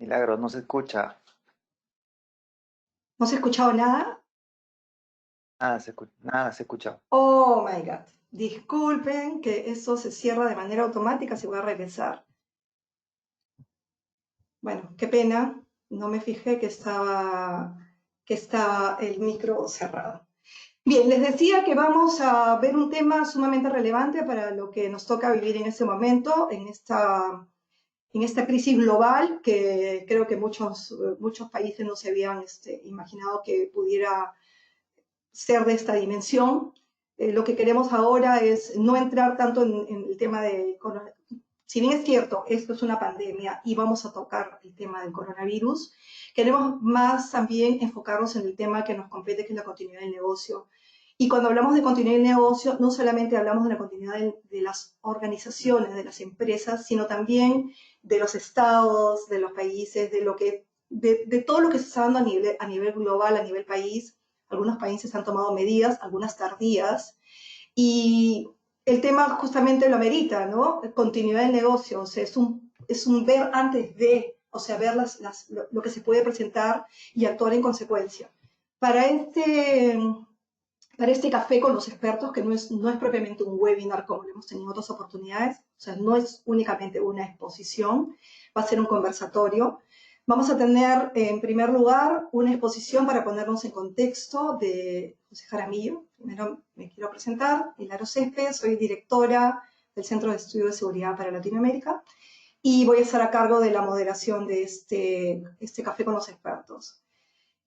Milagro, no se escucha. ¿No se ha escuchado nada? Nada se escucha. Oh my God. Disculpen que eso se cierra de manera automática, se voy a regresar. Bueno, qué pena, no me fijé que estaba el micro cerrado. Bien, les decía que vamos a ver un tema sumamente relevante para lo que nos toca vivir en este momento, en esta crisis global que creo que muchos países no se habían imaginado que pudiera ser de esta dimensión. Lo que queremos ahora es no entrar tanto en el tema de, si bien es cierto, esto es una pandemia y vamos a tocar el tema del coronavirus, queremos más también enfocarnos en el tema que nos compete, que es la continuidad del negocio. Y cuando hablamos de continuidad del negocio, no solamente hablamos de la continuidad de las organizaciones, de las empresas, sino también de los estados, de los países, de todo lo que se está dando a nivel global, a nivel país. Algunos países han tomado medidas, algunas tardías, y el tema justamente lo amerita, ¿no? Continuidad del negocio, o sea, es un ver antes de, o sea, ver lo que se puede presentar y actuar en consecuencia. Para este, para este café con los expertos, que no es propiamente un webinar como lo hemos tenido en otras oportunidades, o sea, no es únicamente una exposición, va a ser un conversatorio. Vamos a tener, en primer lugar, una exposición para ponernos en contexto de José Jaramillo. Primero me quiero presentar, Hilaro Céspedes, soy directora del Centro de Estudio de Seguridad para Latinoamérica y voy a estar a cargo de la moderación de este café con los expertos.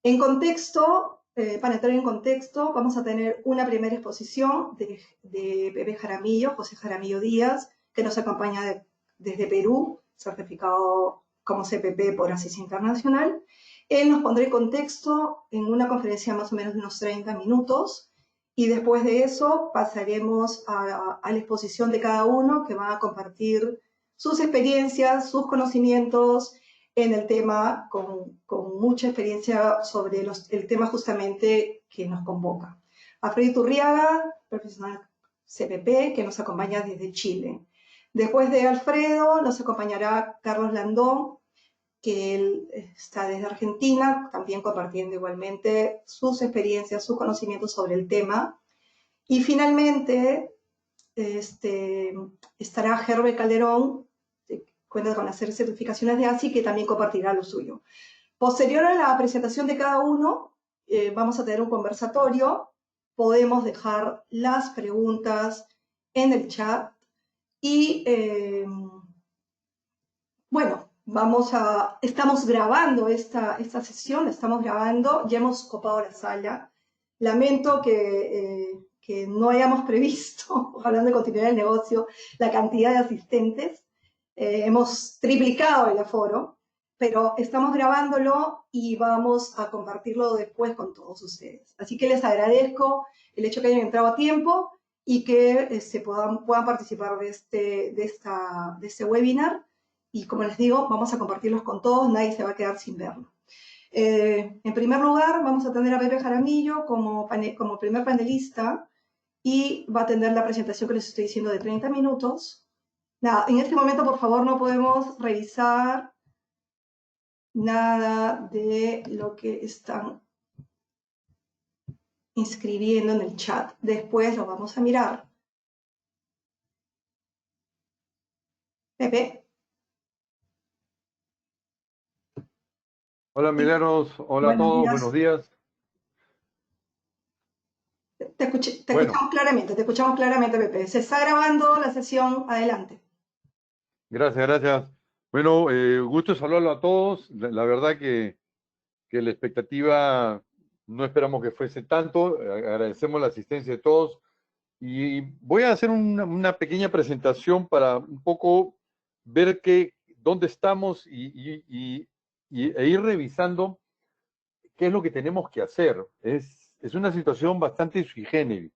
En contexto, para entrar en contexto, vamos a tener una primera exposición de Pepe Jaramillo, José Jaramillo Díaz, que nos acompaña desde Perú, certificado como CPP por Asís Internacional. Él nos pondrá en contexto en una conferencia más o menos de unos 30 minutos y después de eso pasaremos a la exposición de cada uno que va a compartir sus experiencias, sus conocimientos en el tema, con mucha experiencia sobre el tema justamente que nos convoca. Alfredo Iturriaga, profesional CPP, que nos acompaña desde Chile. Después de Alfredo nos acompañará Carlos Landón, que él está desde Argentina, también compartiendo igualmente sus experiencias, sus conocimientos sobre el tema. Y finalmente estará Herbert Calderón, cuenta con las certificaciones de ASI, que también compartirá lo suyo. Posterior a la presentación de cada uno, vamos a tener un conversatorio. Podemos dejar las preguntas en el chat y, bueno, estamos grabando esta sesión, la estamos grabando, ya hemos copado la sala. Lamento que no hayamos previsto, hablando de continuidad del negocio, la cantidad de asistentes. Hemos triplicado el aforo, pero estamos grabándolo y vamos a compartirlo después con todos ustedes. Así que les agradezco el hecho que hayan entrado a tiempo y que puedan participar de este webinar. Y como les digo, vamos a compartirlos con todos, nadie se va a quedar sin verlo. En primer lugar, vamos a tener a Pepe Jaramillo como primer panelista y va a tener la presentación que les estoy diciendo de 30 minutos. Nada, en este momento, por favor, no podemos revisar nada de lo que están inscribiendo en el chat. Después lo vamos a mirar. Pepe. Hola Sí, Milagros, hola a buenos todos, buenos días. días. Te Bueno, escuchamos claramente, Pepe. Se está grabando la sesión, adelante. gracias, gracias. Bueno, gusto saludarlo a todos. La verdad que la expectativa no esperamos que fuese tanto. Agradecemos la asistencia de todos. Y voy a hacer una pequeña presentación para un poco ver dónde estamos e ir revisando qué es lo que tenemos que hacer. Es una situación bastante sui generis.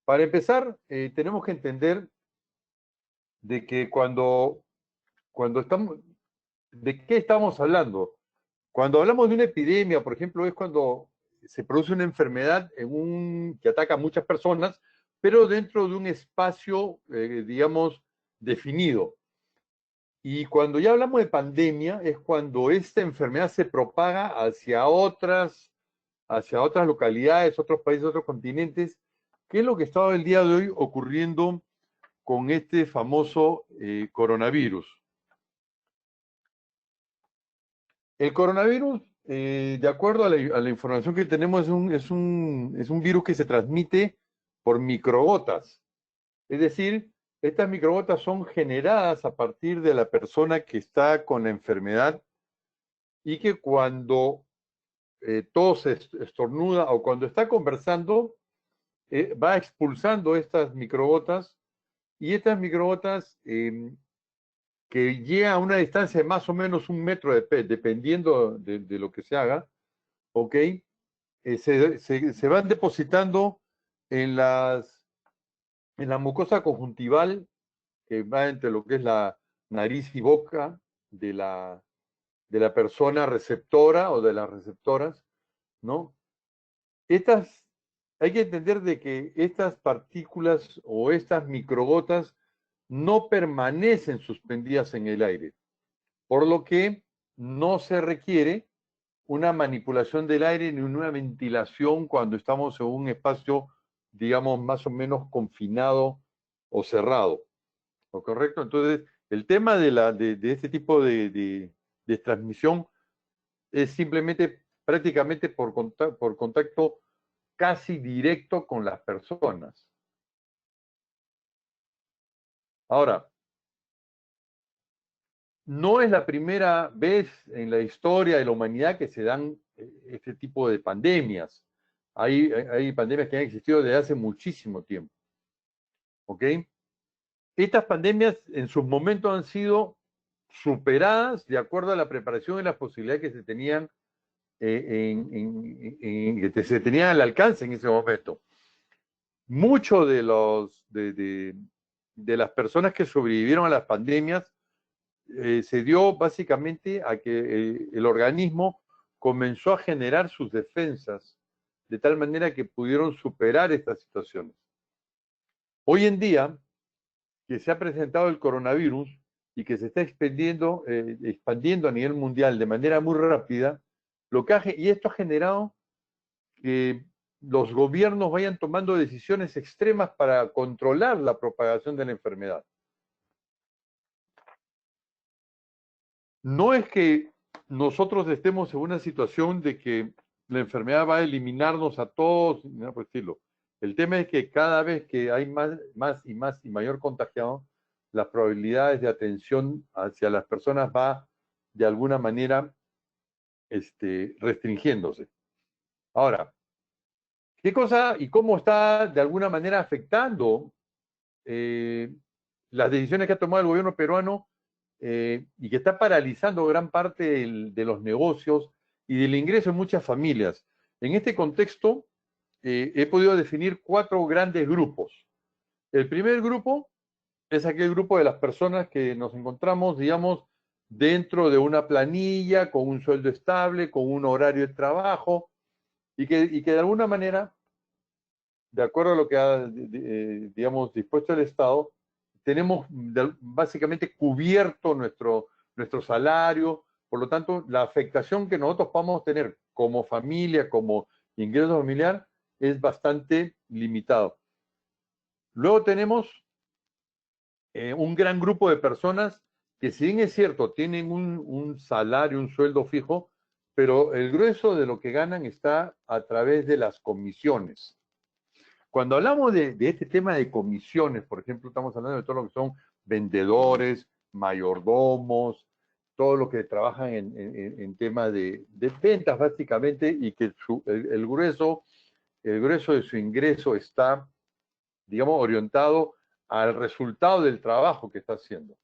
Para empezar, tenemos que entender de que cuando estamos, ¿de qué estamos hablando? Cuando hablamos de una epidemia, por ejemplo, es cuando se produce una enfermedad que ataca a muchas personas, pero dentro de un espacio, digamos, definido. Y cuando ya hablamos de pandemia, es cuando esta enfermedad se propaga hacia otras localidades, otros países, otros continentes. ¿Qué es lo que está el día de hoy ocurriendo con este famoso coronavirus? El coronavirus, de acuerdo a la información que tenemos, es un virus que se transmite por microgotas. Es decir, estas microgotas son generadas a partir de la persona que está con la enfermedad y que cuando tose, estornuda o cuando está conversando, va expulsando estas microgotas y estas microgotas que llegan a una distancia de más o menos 1 metro, dependiendo de lo que se haga, ¿ok? Se van depositando en en la mucosa conjuntival que va entre lo que es la nariz y boca de la persona receptora o de las receptoras, ¿no? Estas, hay que entender de que estas partículas o estas microgotas no permanecen suspendidas en el aire, por lo que no se requiere una manipulación del aire ni una ventilación cuando estamos en un espacio, digamos, más o menos confinado o cerrado. ¿No? ¿Correcto? Entonces, el tema de este tipo de transmisión es simplemente prácticamente por contacto casi directo con las personas. Ahora, no es la primera vez en la historia de la humanidad que se dan este tipo de pandemias. Hay pandemias que han existido desde hace muchísimo tiempo. ¿Ok? Estas pandemias en sus momentos han sido superadas de acuerdo a la preparación y las posibilidades que se tenían, que se tenían al alcance en ese momento. Muchos de las personas que sobrevivieron a las pandemias se dio básicamente a que el organismo comenzó a generar sus defensas de tal manera que pudieron superar estas situaciones. Hoy en día, que se ha presentado el coronavirus y que se está expandiendo a nivel mundial de manera muy rápida, y esto ha generado que los gobiernos vayan tomando decisiones extremas para controlar la propagación de la enfermedad. No es que nosotros estemos en una situación de que la enfermedad va a eliminarnos a todos, no por estilo. El tema es que cada vez que hay más y mayor contagiado, las probabilidades de atención hacia las personas va de alguna manera restringiéndose. Ahora, ¿qué cosa y cómo está de alguna manera afectando las decisiones que ha tomado el gobierno peruano y que está paralizando gran parte de los negocios y del ingreso de muchas familias? En este contexto, he podido definir 4 grandes grupos. El primer grupo es aquel grupo de las personas que nos encontramos, digamos, dentro de una planilla, con un sueldo estable, con un horario de trabajo, y que de alguna manera, de acuerdo a lo que ha, digamos, dispuesto el Estado, tenemos básicamente cubierto nuestro salario. Por lo tanto, la afectación que nosotros podamos tener como familia, como ingreso familiar, es bastante limitado. Luego tenemos un gran grupo de personas que, si bien es cierto, tienen un salario, un sueldo fijo, pero el grueso de lo que ganan está a través de las comisiones. Cuando hablamos de este tema de comisiones, por ejemplo, estamos hablando de todo lo que son vendedores, mayordomos, todo lo que trabajan en tema de ventas básicamente, y que el grueso de su ingreso está, digamos, orientado al resultado del trabajo que está haciendo.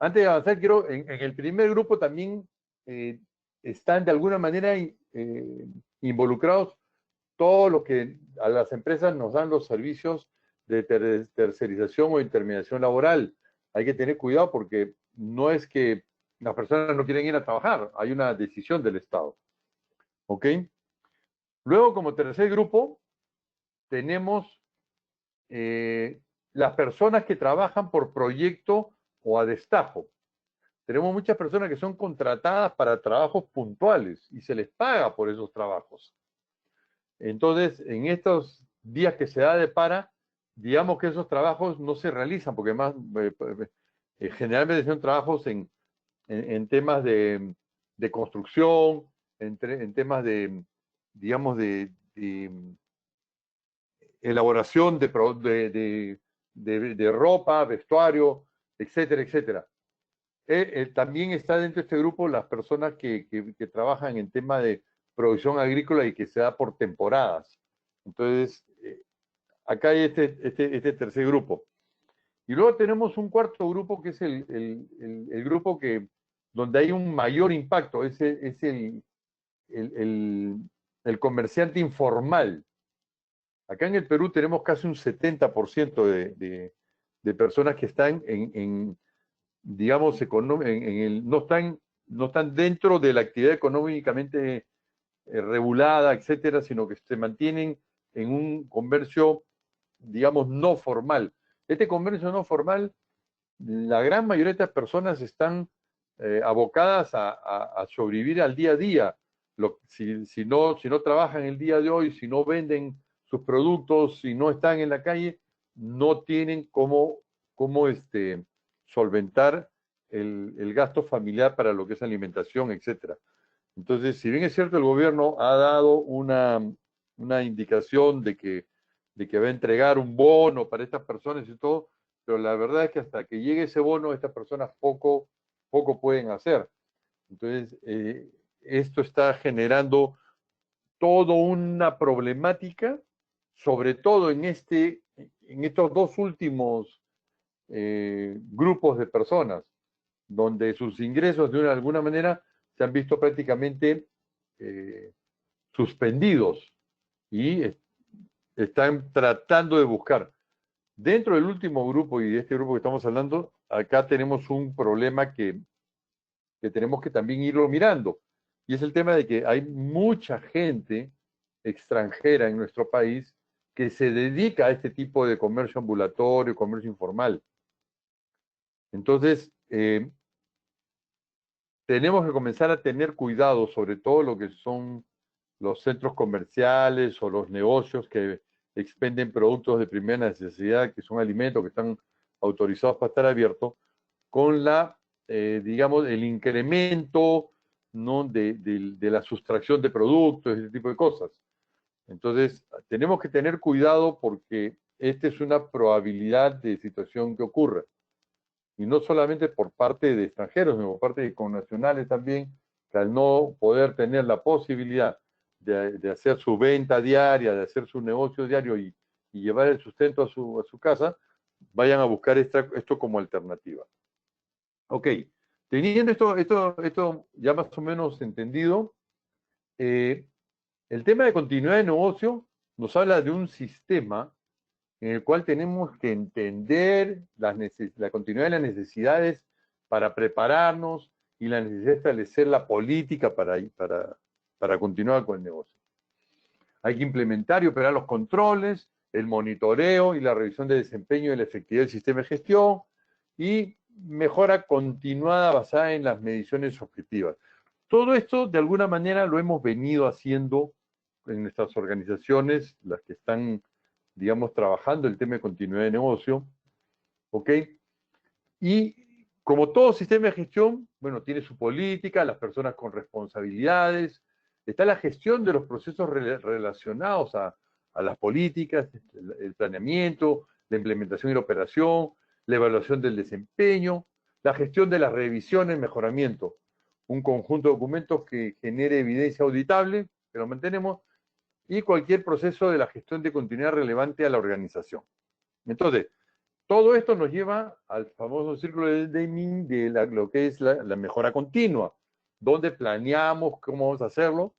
Antes de avanzar, quiero, en el primer grupo también están de alguna manera involucrados todo lo que a las empresas nos dan los servicios de tercerización o intermediación laboral. Hay que tener cuidado porque no es que las personas no quieren ir a trabajar, hay una decisión del Estado. ¿Ok? Luego, como tercer grupo, tenemos las personas que trabajan por proyecto o a destajo. tenemos muchas personas que son contratadas para trabajos puntuales y se les paga por esos trabajos. Entonces, en estos días que se da de para, digamos que esos trabajos no se realizan, porque más generalmente son trabajos en temas de construcción, en temas de, digamos, de elaboración de ropa, vestuario, etcétera, etcétera. También está dentro de este grupo las personas que trabajan en tema de producción agrícola y que se da por temporadas. Entonces, acá hay este tercer grupo. Y luego tenemos un cuarto grupo que es el grupo donde hay un mayor impacto, es el comerciante informal. Acá en el Perú tenemos casi un 70% de personas que están digamos, no están dentro de la actividad económicamente regulada, etcétera, sino que se mantienen en un comercio, digamos, no formal. Este comercio no formal, la gran mayoría de estas personas están abocadas a sobrevivir al día a día. Si no trabajan el día de hoy, si no venden sus productos, si no están en la calle, no tienen cómo solventar el gasto familiar para lo que es alimentación, etcétera. Entonces, si bien es cierto, el gobierno ha dado una indicación de que va a entregar un bono para estas personas y todo, pero la verdad es que hasta que llegue ese bono, estas personas poco pueden hacer. Entonces, esto está generando toda una problemática, sobre todo en estos dos últimos grupos de personas, donde sus ingresos de alguna manera se han visto prácticamente suspendidos y están tratando de buscar. Dentro del último grupo y de este grupo que estamos hablando, acá tenemos un problema que tenemos que también irlo mirando. Y es el tema de que hay mucha gente extranjera en nuestro país que se dedica a este tipo de comercio ambulatorio, comercio informal. Entonces, tenemos que comenzar a tener cuidado sobre todo lo que son los centros comerciales o los negocios que expenden productos de primera necesidad, que son alimentos que están autorizados para estar abiertos, con digamos, el incremento, ¿no? de la sustracción de productos, ese tipo de cosas. Entonces, tenemos que tener cuidado porque esta es una probabilidad de situación que ocurra. Y no solamente por parte de extranjeros, sino por parte de connacionales también, que al no poder tener la posibilidad de hacer su venta diaria, de hacer su negocio diario y llevar el sustento a su casa, vayan a buscar esto como alternativa. Ok, teniendo esto ya más o menos entendido, el tema de continuidad de negocio nos habla de un sistema en el cual tenemos que entender la continuidad de las necesidades para prepararnos y la necesidad de establecer la política para continuar con el negocio. Hay que implementar y operar los controles, el monitoreo y la revisión de desempeño y la efectividad del sistema de gestión y mejora continuada basada en las mediciones objetivas. Todo esto, de alguna manera, lo hemos venido haciendo en nuestras organizaciones, las que están, digamos, trabajando el tema de continuidad de negocio, ¿ok? Y como todo sistema de gestión, bueno, tiene su política, las personas con responsabilidades, está la gestión de los procesos relacionados a las políticas, el planeamiento, la implementación y la operación, la evaluación del desempeño, la gestión de las revisiones, mejoramiento, un conjunto de documentos que genere evidencia auditable, que lo mantenemos, y cualquier proceso de la gestión de continuidad relevante a la organización. Entonces, todo esto nos lleva al famoso círculo de Deming de lo que es la mejora continua, donde planeamos cómo vamos a hacerlo,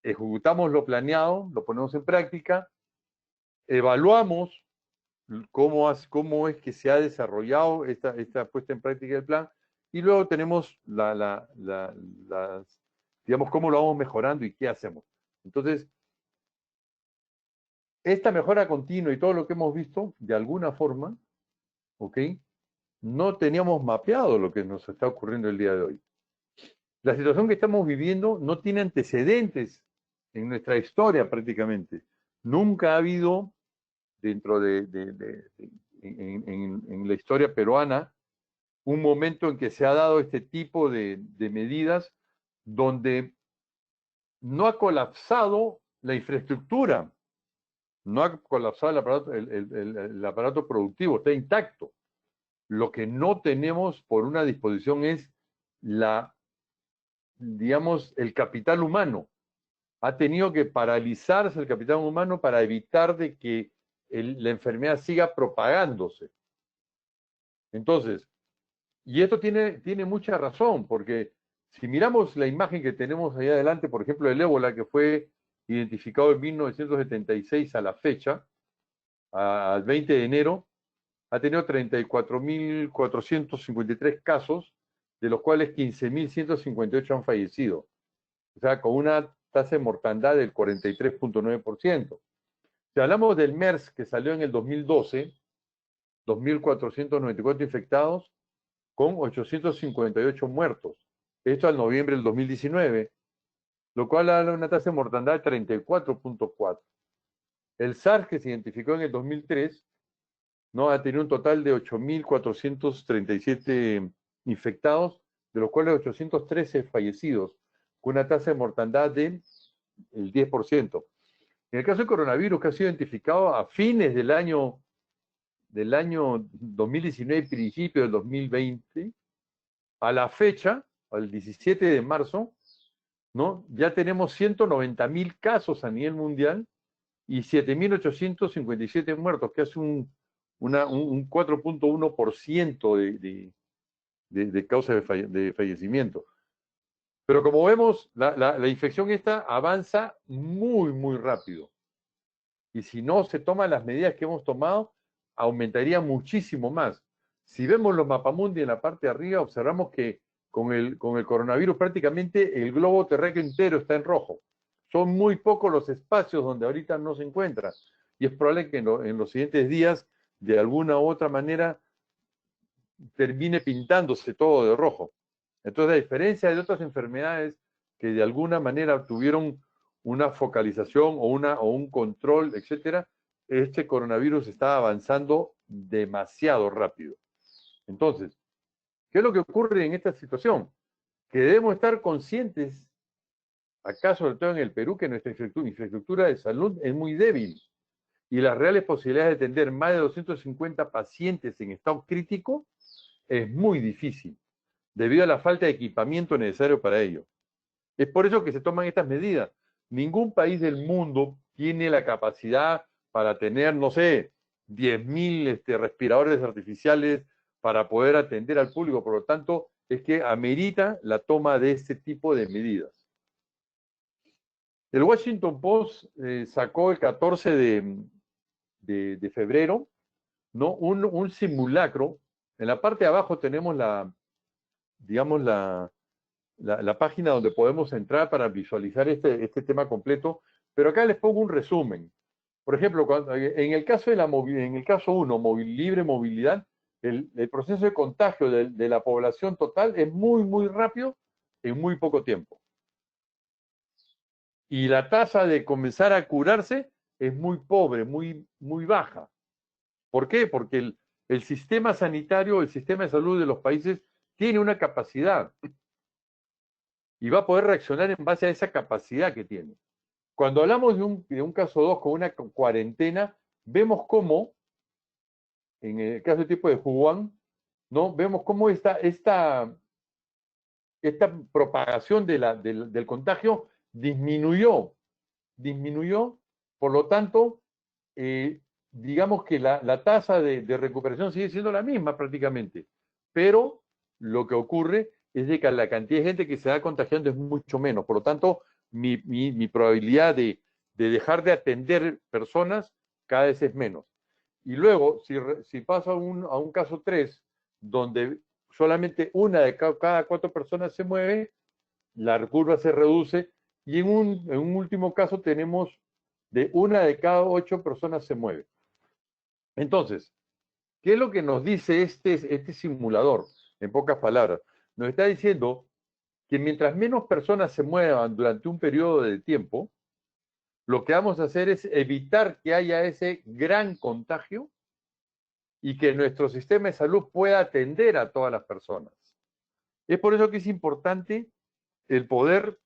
ejecutamos lo planeado, lo ponemos en práctica, evaluamos cómo es que se ha desarrollado esta puesta en práctica del plan, y luego tenemos digamos, cómo lo vamos mejorando y qué hacemos. Entonces, esta mejora continua y todo lo que hemos visto, de alguna forma, ¿ok? no teníamos mapeado lo que nos está ocurriendo el día de hoy. La situación que estamos viviendo no tiene antecedentes en nuestra historia prácticamente. Nunca ha habido dentro en la historia peruana un momento en que se ha dado este tipo de medidas donde no ha colapsado la infraestructura, no ha colapsado el aparato productivo, está intacto. Lo que no tenemos por una disposición es digamos, el capital humano. Ha tenido que paralizarse el capital humano para evitar de que la enfermedad siga propagándose. Entonces, y esto tiene mucha razón, porque si miramos la imagen que tenemos ahí adelante, por ejemplo, del ébola, que fue identificado en 1976 a la fecha, al 20 de enero, ha tenido 34.453 casos, de los cuales 15.158 han fallecido. O sea, con una tasa de mortandad del 43.9%. Si hablamos del MERS, que salió en el 2012, 2.494 infectados, con 858 muertos. Esto al noviembre del 2019, lo cual da una tasa de mortandad de 34.4. El SARS, que se identificó en el 2003, ¿no? Ha tenido un total de 8.437 infectados, de los cuales 813 fallecidos, con una tasa de mortandad del 10%. En el caso del coronavirus, que ha sido identificado a fines del año 2019, principio del 2020, a la fecha, al 17 de marzo, ¿no? Ya tenemos 190.000 casos a nivel mundial y 7.857 muertos, que hace un 4.1% de causa de fallecimiento. Pero como vemos, la infección esta avanza muy, muy rápido. Y si no se toman las medidas que hemos tomado, aumentaría muchísimo más. Si vemos los mapamundi en la parte de arriba, observamos que con el coronavirus prácticamente el globo terráqueo entero está en rojo. Son muy pocos los espacios donde ahorita no se encuentra. Y es probable que en los siguientes días, de alguna u otra manera, termine pintándose todo de rojo. Entonces, a diferencia de otras enfermedades que de alguna manera tuvieron una focalización o un control, etcétera, este coronavirus está avanzando demasiado rápido. Entonces, ¿qué es lo que ocurre en esta situación? Que debemos estar conscientes, acá sobre todo en el Perú, que nuestra infraestructura de salud es muy débil y las reales posibilidades de atender más de 250 pacientes en estado crítico es muy difícil, debido a la falta de equipamiento necesario para ello. Es por eso que se toman estas medidas. Ningún país del mundo tiene la capacidad para tener, no sé, 10.000 respiradores artificiales para poder atender al público. Por lo tanto, es que amerita la toma de este tipo de medidas. El Washington Post sacó el 14 de febrero, ¿no? un simulacro. En la parte de abajo tenemos digamos, la página donde podemos entrar para visualizar este tema completo, pero acá les pongo un resumen. Por ejemplo, en el caso en el caso 1, libre movilidad, el proceso de contagio de la población total es muy, muy rápido en muy poco tiempo. Y la tasa de comenzar a curarse es muy pobre, muy, muy baja. ¿Por qué? Porque el sistema sanitario, el sistema de salud de los países tiene una capacidad y va a poder reaccionar en base a esa capacidad que tiene. Cuando hablamos de un caso 2 con una cuarentena, vemos cómo, en el caso del tipo de Wuhan, ¿no? Vemos cómo esta propagación del contagio disminuyó, por lo tanto, digamos que la tasa de recuperación sigue siendo la misma prácticamente, pero lo que ocurre es de que la cantidad de gente que se va contagiando es mucho menos, por lo tanto, mi probabilidad de dejar de atender personas cada vez es menos. Y luego, si paso a un caso 3, donde solamente una de cada 4 personas se mueve, la curva se reduce, y en un último caso tenemos de una de cada 8 personas se mueve. Entonces, ¿Qué es lo que nos dice este simulador? En pocas palabras, nos está diciendo que mientras menos personas se muevan durante un periodo de tiempo, lo que vamos a hacer es evitar que haya ese gran contagio y que nuestro sistema de salud pueda atender a todas las personas. Es por eso que es importante el poder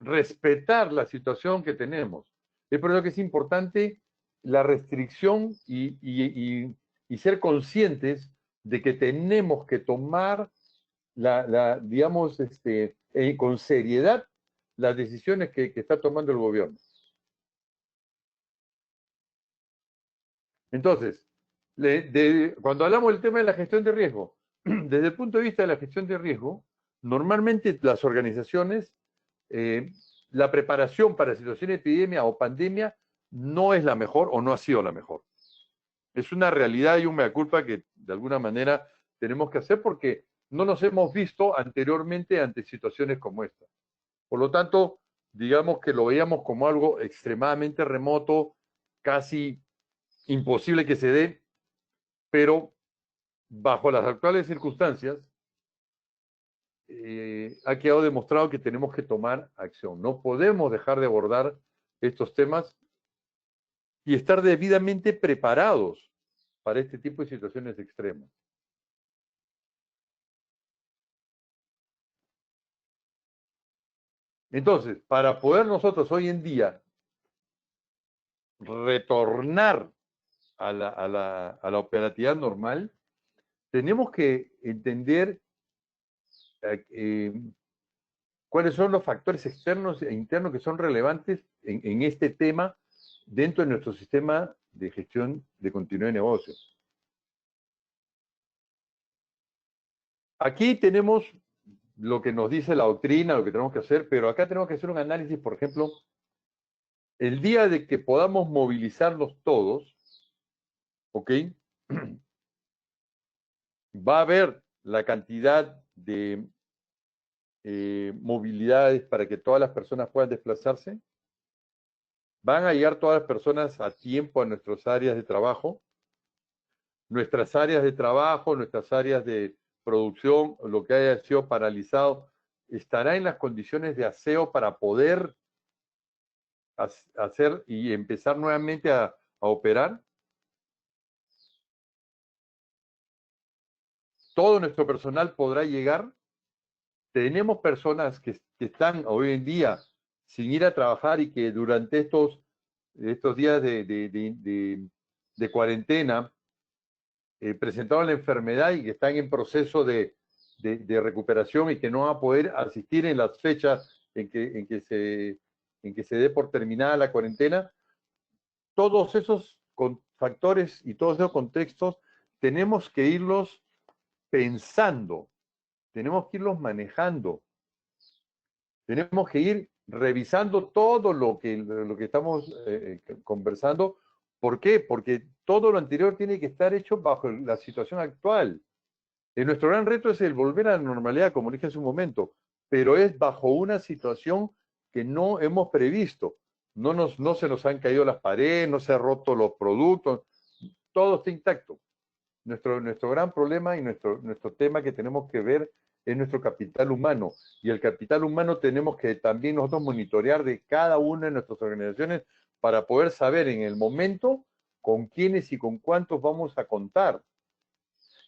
respetar la situación que tenemos. Es por eso que es importante la restricción y ser conscientes de que tenemos que tomar digamos, con seriedad las decisiones que está tomando el gobierno. Entonces, cuando hablamos del tema de la gestión de riesgo, desde el punto de vista de la gestión de riesgo, normalmente las organizaciones, la preparación para situación de epidemia o pandemia no es la mejor o no ha sido la mejor. Es una realidad y un mea culpa que de alguna manera tenemos que hacer porque no nos hemos visto anteriormente ante situaciones como esta. Por lo tanto, digamos que lo veíamos como algo extremadamente remoto, casi imposible que se dé, pero bajo las actuales circunstancias, ha quedado demostrado que tenemos que tomar acción. No podemos dejar de abordar estos temas y estar debidamente preparados para este tipo de situaciones extremas. Entonces, para poder nosotros hoy en día retornar a la operatividad normal, tenemos que entender cuáles son los factores externos e internos que son relevantes en este tema dentro de nuestro sistema de gestión de continuidad de negocios. Aquí tenemos lo que nos dice la doctrina, lo que tenemos que hacer, pero acá tenemos que hacer un análisis, por ejemplo, el día de que podamos movilizarnos todos, ¿ok? Va a haber la cantidad de movilidades para que todas las personas puedan desplazarse. Van a llegar todas las personas a tiempo a nuestras áreas de trabajo. Nuestras áreas de trabajo, nuestras áreas de producción, lo que haya sido paralizado, estará en las condiciones de aseo para poder hacer y empezar nuevamente a operar. Todo nuestro personal podrá llegar. Tenemos personas que están hoy en día sin ir a trabajar y que durante estos días de cuarentena presentaron la enfermedad y que están en proceso de recuperación y que no van a poder asistir en las fechas en que se dé por terminada la cuarentena. Todos esos factores y todos esos contextos tenemos que irlos pensando, tenemos que irlos manejando, tenemos que ir revisando todo lo que estamos conversando. ¿Por qué? Porque todo lo anterior tiene que estar hecho bajo la situación actual. Nuestro gran reto es el volver a la normalidad, como dije hace un momento, pero es bajo una situación que no hemos previsto. No se nos han caído las paredes, no se han roto los productos, todo está intacto. Nuestro gran problema y nuestro tema que tenemos que ver es nuestro capital humano. Y el capital humano tenemos que también nosotros monitorear de cada una de nuestras organizaciones para poder saber en el momento con quiénes y con cuántos vamos a contar.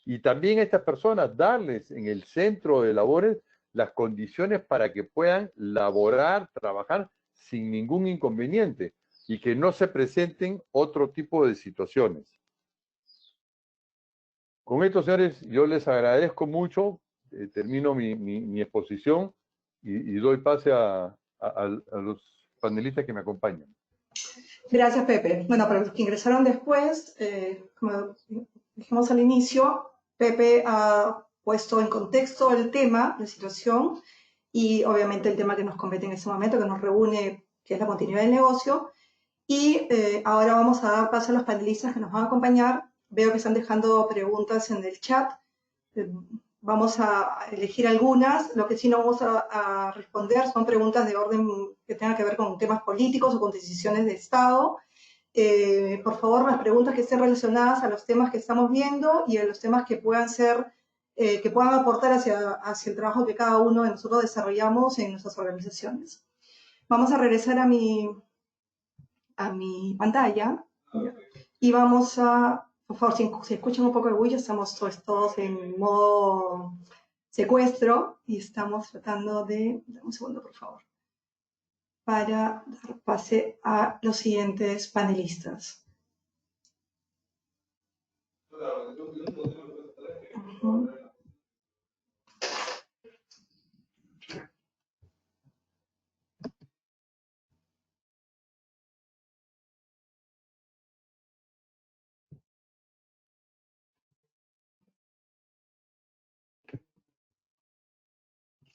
Y también a estas personas darles en el centro de labores las condiciones para que puedan laborar, trabajar sin ningún inconveniente y que no se presenten otro tipo de situaciones. Con esto, señores, yo les agradezco mucho, termino mi exposición y doy pase a los panelistas que me acompañan. Gracias, Pepe. Bueno, para los que ingresaron después, como dijimos al inicio, Pepe ha puesto en contexto el tema, la situación, y obviamente el tema que nos compete en este momento, que nos reúne, que es la continuidad del negocio. Y ahora vamos a dar paso a los panelistas que nos van a acompañar. Veo que están dejando preguntas en el chat. Vamos a elegir algunas. Lo que sí no vamos a responder son preguntas de orden que tengan que ver con temas políticos o con decisiones de Estado. por favor, las preguntas que estén relacionadas a los temas que estamos viendo y a los temas que puedan ser, que puedan aportar hacia el trabajo que cada uno de nosotros desarrollamos en nuestras organizaciones. Vamos a regresar a mi pantalla y vamos a, por favor, si escuchan un poco de bulla, estamos todos en modo secuestro y estamos tratando de, un segundo por favor, para dar pase a los siguientes panelistas.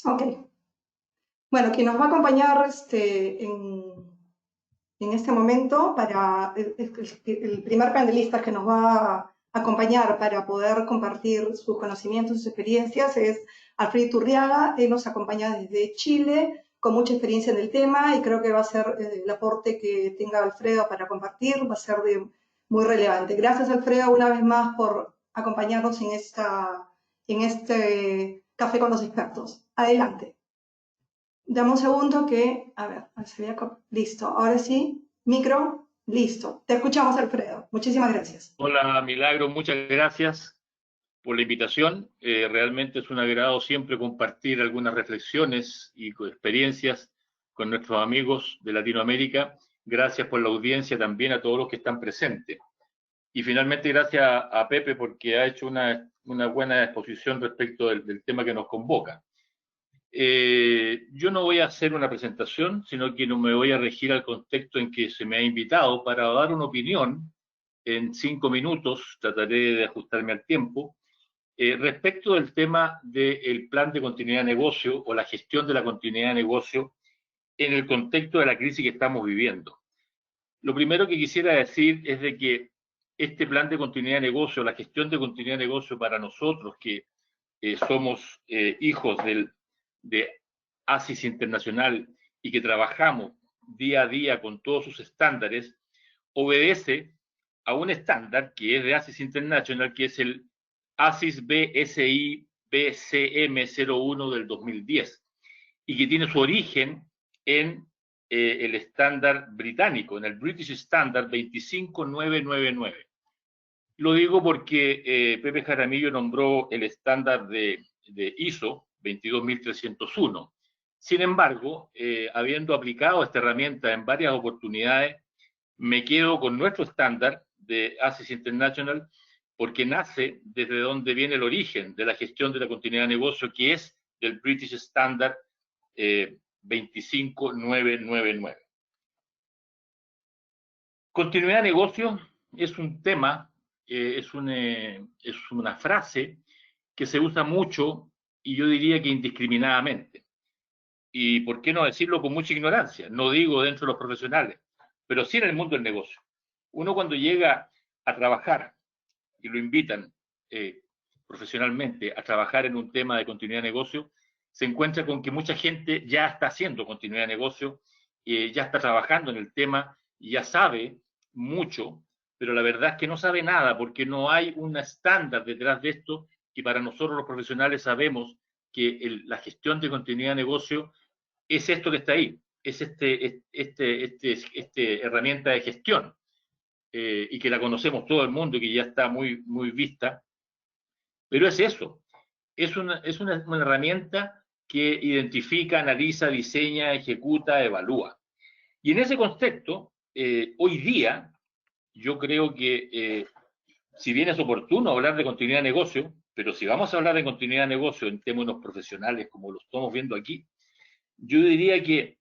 Ok. Bueno, quien nos va a acompañar en este momento para el primer panelista que nos va a acompañar para poder compartir sus conocimientos, sus experiencias, es Alfredo Iturriaga. Él nos acompaña desde Chile, con mucha experiencia en el tema, y creo que va a ser el aporte que tenga Alfredo para compartir, va a ser muy relevante. Gracias, Alfredo, una vez más por acompañarnos en este Café con los Expertos. Adelante. Dame un segundo que, a ver, listo, ahora sí, micro, listo. Te escuchamos, Alfredo. Muchísimas gracias. Hola, Milagro, muchas gracias por la invitación. Realmente es un agrado siempre compartir algunas reflexiones y experiencias con nuestros amigos de Latinoamérica. Gracias por la audiencia también a todos los que están presentes. Y finalmente gracias a Pepe porque ha hecho una buena exposición respecto del tema que nos convoca. Yo no voy a hacer una presentación, sino que no me voy a regir al contexto en que se me ha invitado para dar una opinión en 5 minutos, trataré de ajustarme al tiempo, respecto del tema del plan de continuidad de negocio o la gestión de la continuidad de negocio en el contexto de la crisis que estamos viviendo. Lo primero que quisiera decir es de que este plan de continuidad de negocio, la gestión de continuidad de negocio para nosotros que somos hijos de ASIS Internacional y que trabajamos día a día con todos sus estándares, obedece a un estándar que es de ASIS International, que es el ASIS BSI BCM01 del 2010 y que tiene su origen en el estándar británico, en el British Standard 25999. Lo digo porque Pepe Jaramillo nombró el estándar de ISO 22301. Sin embargo, habiendo aplicado esta herramienta en varias oportunidades, me quedo con nuestro estándar de ASIS International porque nace desde donde viene el origen de la gestión de la continuidad de negocio, que es del British Standard 25999. Continuidad de negocio es un tema, es una frase que se usa mucho y yo diría que indiscriminadamente. Y por qué no decirlo con mucha ignorancia, no digo dentro de los profesionales, pero sí en el mundo del negocio. Uno cuando llega a trabajar y lo invitan profesionalmente a trabajar en un tema de continuidad de negocio, se encuentra con que mucha gente ya está haciendo continuidad de negocio, ya está trabajando en el tema, ya sabe mucho, pero la verdad es que no sabe nada porque no hay un estándar detrás de esto y para nosotros los profesionales sabemos que la gestión de continuidad de negocio es esto que está ahí, es esta herramienta de gestión y que la conocemos todo el mundo y que ya está muy vista, pero es eso, es una herramienta que identifica, analiza, diseña, ejecuta, evalúa. Y en ese contexto, hoy día, yo creo que si bien es oportuno hablar de continuidad de negocio, pero si vamos a hablar de continuidad de negocio en términos profesionales, como lo estamos viendo aquí, yo diría que,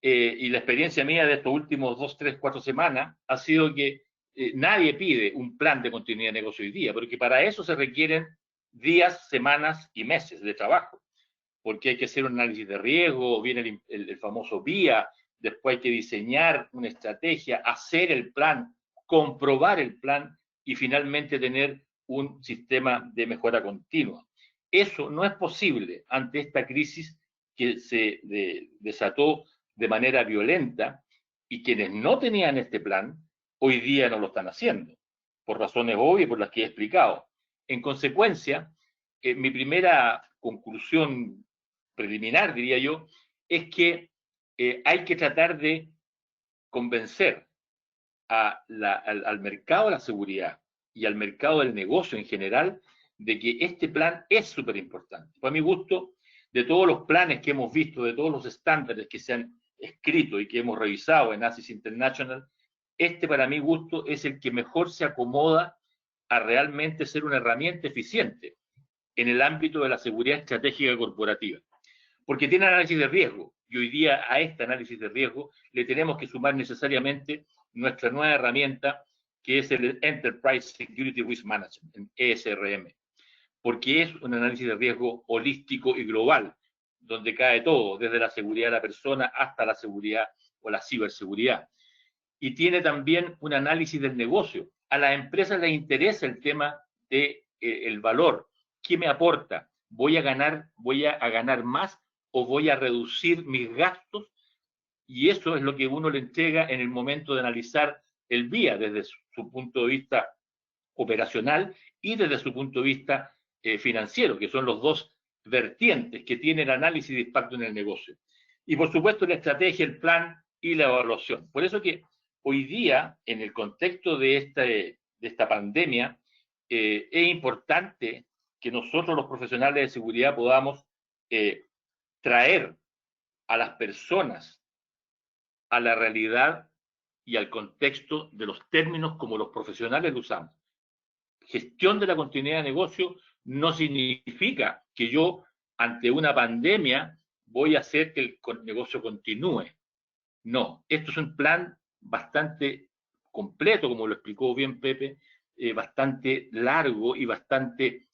y la experiencia mía de estos últimos 2, 3, 4 semanas, ha sido que nadie pide un plan de continuidad de negocio hoy día, porque para eso se requieren días, semanas y meses de trabajo, porque hay que hacer un análisis de riesgo, viene el famoso VIA, después hay que diseñar una estrategia, hacer el plan, comprobar el plan y finalmente tener un sistema de mejora continua. Eso no es posible ante esta crisis que se desató de manera violenta y quienes no tenían este plan Hoy día no lo están haciendo, por razones obvias, por las que he explicado. En consecuencia, mi primera conclusión preliminar, diría yo, es que hay que tratar de convencer al mercado de la seguridad y al mercado del negocio en general de que este plan es súper importante. Para mi gusto, de todos los planes que hemos visto, de todos los estándares que se han escrito y que hemos revisado en ASIS International, este para mi gusto es el que mejor se acomoda a realmente ser una herramienta eficiente en el ámbito de la seguridad estratégica corporativa. Porque tiene análisis de riesgo, y hoy día a este análisis de riesgo le tenemos que sumar necesariamente nuestra nueva herramienta, que es el Enterprise Security Risk Management, ESRM, porque es un análisis de riesgo holístico y global, donde cae todo, desde la seguridad de la persona hasta la seguridad o la ciberseguridad. Y tiene también un análisis del negocio. A las empresas les interesa el tema del valor. ¿Qué me aporta? ¿Voy a ganar más o voy a reducir mis gastos? Y eso es lo que uno le entrega en el momento de analizar el BIA desde su punto de vista operacional y desde su punto de vista financiero, que son los dos vertientes que tiene el análisis de impacto en el negocio. Y por supuesto la estrategia, el plan y la evaluación. Por eso que hoy día, en el contexto de esta pandemia, es importante que nosotros los profesionales de seguridad podamos traer a las personas a la realidad y al contexto de los términos como los profesionales lo usamos. Gestión de la continuidad de negocio no significa que yo, ante una pandemia, voy a hacer que el negocio continúe. No, esto es un plan bastante completo, como lo explicó bien Pepe, bastante largo y bastante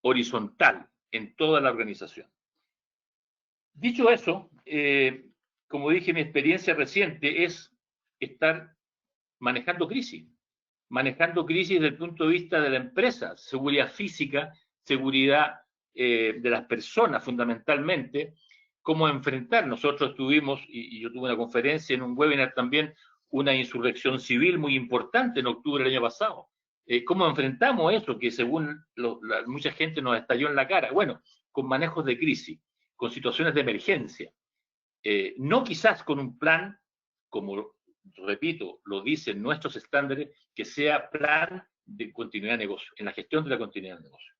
horizontal en toda la organización. Dicho eso, como dije, mi experiencia reciente es estar manejando crisis desde el punto de vista de la empresa, seguridad física, seguridad de las personas fundamentalmente, cómo enfrentar. Nosotros tuvimos, y yo tuve una conferencia en un webinar también, una insurrección civil muy importante en octubre del año pasado. ¿Cómo enfrentamos eso que según mucha gente nos estalló en la cara? Bueno, con manejos de crisis, con situaciones de emergencia. No quizás con un plan, como repito, lo dicen nuestros estándares, que sea plan de continuidad de negocio, en la gestión de la continuidad de negocio.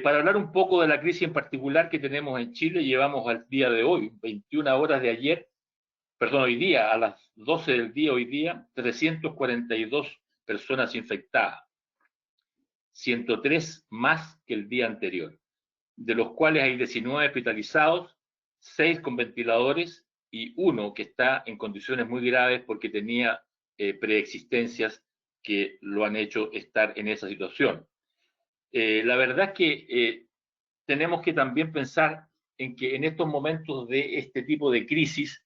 Para hablar un poco de la crisis en particular que tenemos en Chile, llevamos al día de hoy, 21 horas de ayer, perdón, hoy día, a las 12 del día, hoy día, 342 personas infectadas, 103 más que el día anterior, de los cuales hay 19 hospitalizados, 6 con ventiladores y 1 que está en condiciones muy graves porque tenía preexistencias que lo han hecho estar en esa situación. La verdad es que tenemos que también pensar en que en estos momentos de este tipo de crisis,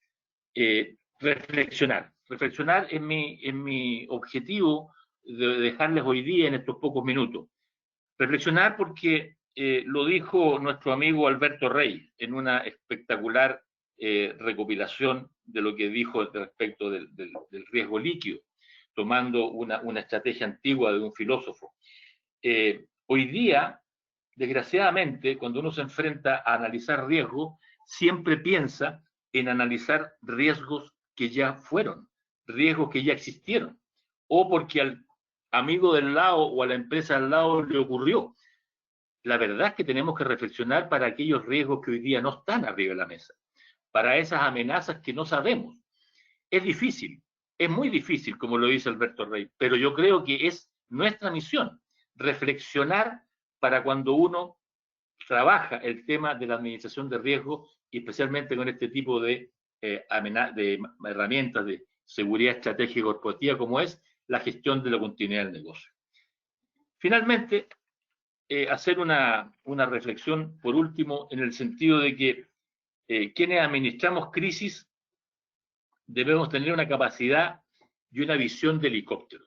reflexionar es mi objetivo de dejarles hoy día en estos pocos minutos. Reflexionar porque lo dijo nuestro amigo Alberto Rey en una espectacular recopilación de lo que dijo respecto del riesgo líquido, tomando una estrategia antigua de un filósofo. Hoy día, desgraciadamente, cuando uno se enfrenta a analizar riesgos, siempre piensa en analizar riesgos que ya fueron, riesgos que ya existieron, o porque al amigo del lado o a la empresa al lado le ocurrió. La verdad es que tenemos que reflexionar para aquellos riesgos que hoy día no están arriba de la mesa, para esas amenazas que no sabemos. Es difícil, es muy difícil, como lo dice Alberto Rey, pero yo creo que es nuestra misión reflexionar para cuando uno trabaja el tema de la administración de riesgo y especialmente con este tipo de herramientas de seguridad estratégica corporativa como es la gestión de la continuidad del negocio. Finalmente, hacer una reflexión, por último, en el sentido de que quienes administramos crisis debemos tener una capacidad y una visión de helicóptero.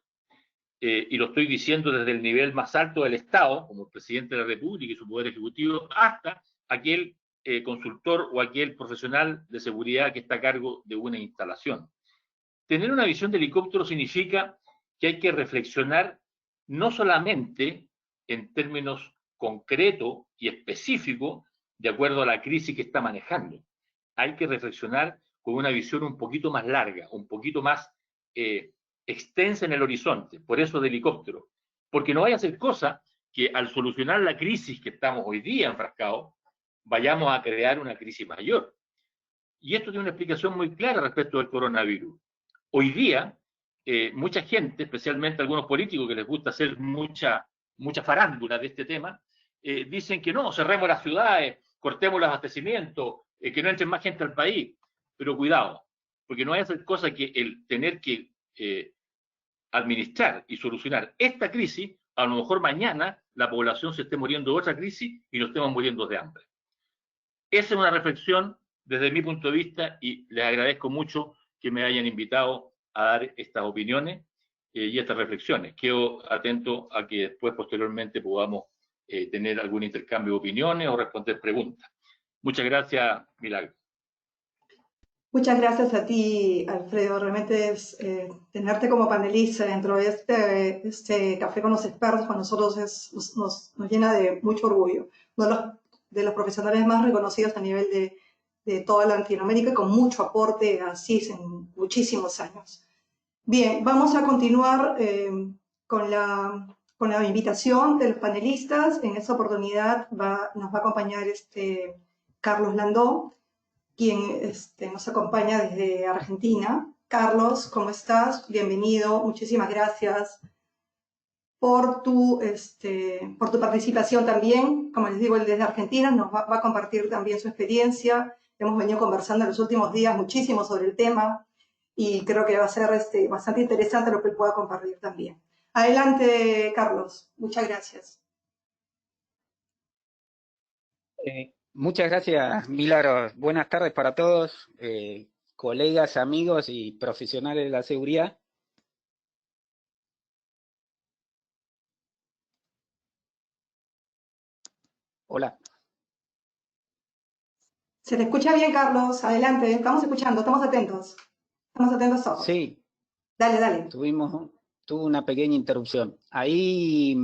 Y lo estoy diciendo desde el nivel más alto del Estado, como el presidente de la República y su poder ejecutivo, hasta aquel consultor o aquel profesional de seguridad que está a cargo de una instalación. tener una visión de helicóptero significa que hay que reflexionar no solamente en términos concretos y específicos de acuerdo a la crisis que está manejando. Hay que reflexionar con una visión un poquito más larga, un poquito más extensa en el horizonte, por eso de helicóptero. Porque no vaya a ser cosa que al solucionar la crisis que estamos hoy día enfrascados, vayamos a crear una crisis mayor. Y esto tiene una explicación muy clara respecto del coronavirus. Hoy día, mucha gente, especialmente algunos políticos que les gusta hacer mucha farándula de este tema, dicen que no, cerremos las ciudades, cortemos los abastecimientos, que no entre más gente al país. Pero cuidado, porque no hay hacer cosa que el tener que administrar y solucionar esta crisis, a lo mejor mañana la población se esté muriendo de otra crisis y nos estemos muriendo de hambre. Esa es una reflexión desde mi punto de vista y les agradezco mucho que me hayan invitado a dar estas opiniones y estas reflexiones. Quedo atento a que después, posteriormente, podamos tener algún intercambio de opiniones o responder preguntas. Muchas gracias, Milagro. Muchas gracias a ti, Alfredo. Realmente es tenerte como panelista dentro de este Café con los Expertos para nosotros nos llena de mucho orgullo. Uno de los profesionales más reconocidos a nivel de toda Latinoamérica, con mucho aporte a CIS en muchísimos años. Bien, vamos a continuar con la invitación de los panelistas. En esta oportunidad nos va a acompañar Carlos Landó, quien nos acompaña desde Argentina. Carlos, ¿cómo estás? Bienvenido, muchísimas gracias por tu participación también. Como les digo, él desde Argentina nos va a compartir también su experiencia. Hemos venido conversando en los últimos días muchísimo sobre el tema y creo que va a ser bastante interesante lo que él pueda compartir también. Adelante, Carlos. Muchas gracias. Muchas gracias, Milagros. Buenas tardes para todos, colegas, amigos y profesionales de la seguridad. Hola. Se te escucha bien, Carlos. Adelante. Estamos escuchando, estamos atentos. Estamos atentos todos. Sí. Dale. Tuve una pequeña interrupción. Ahí,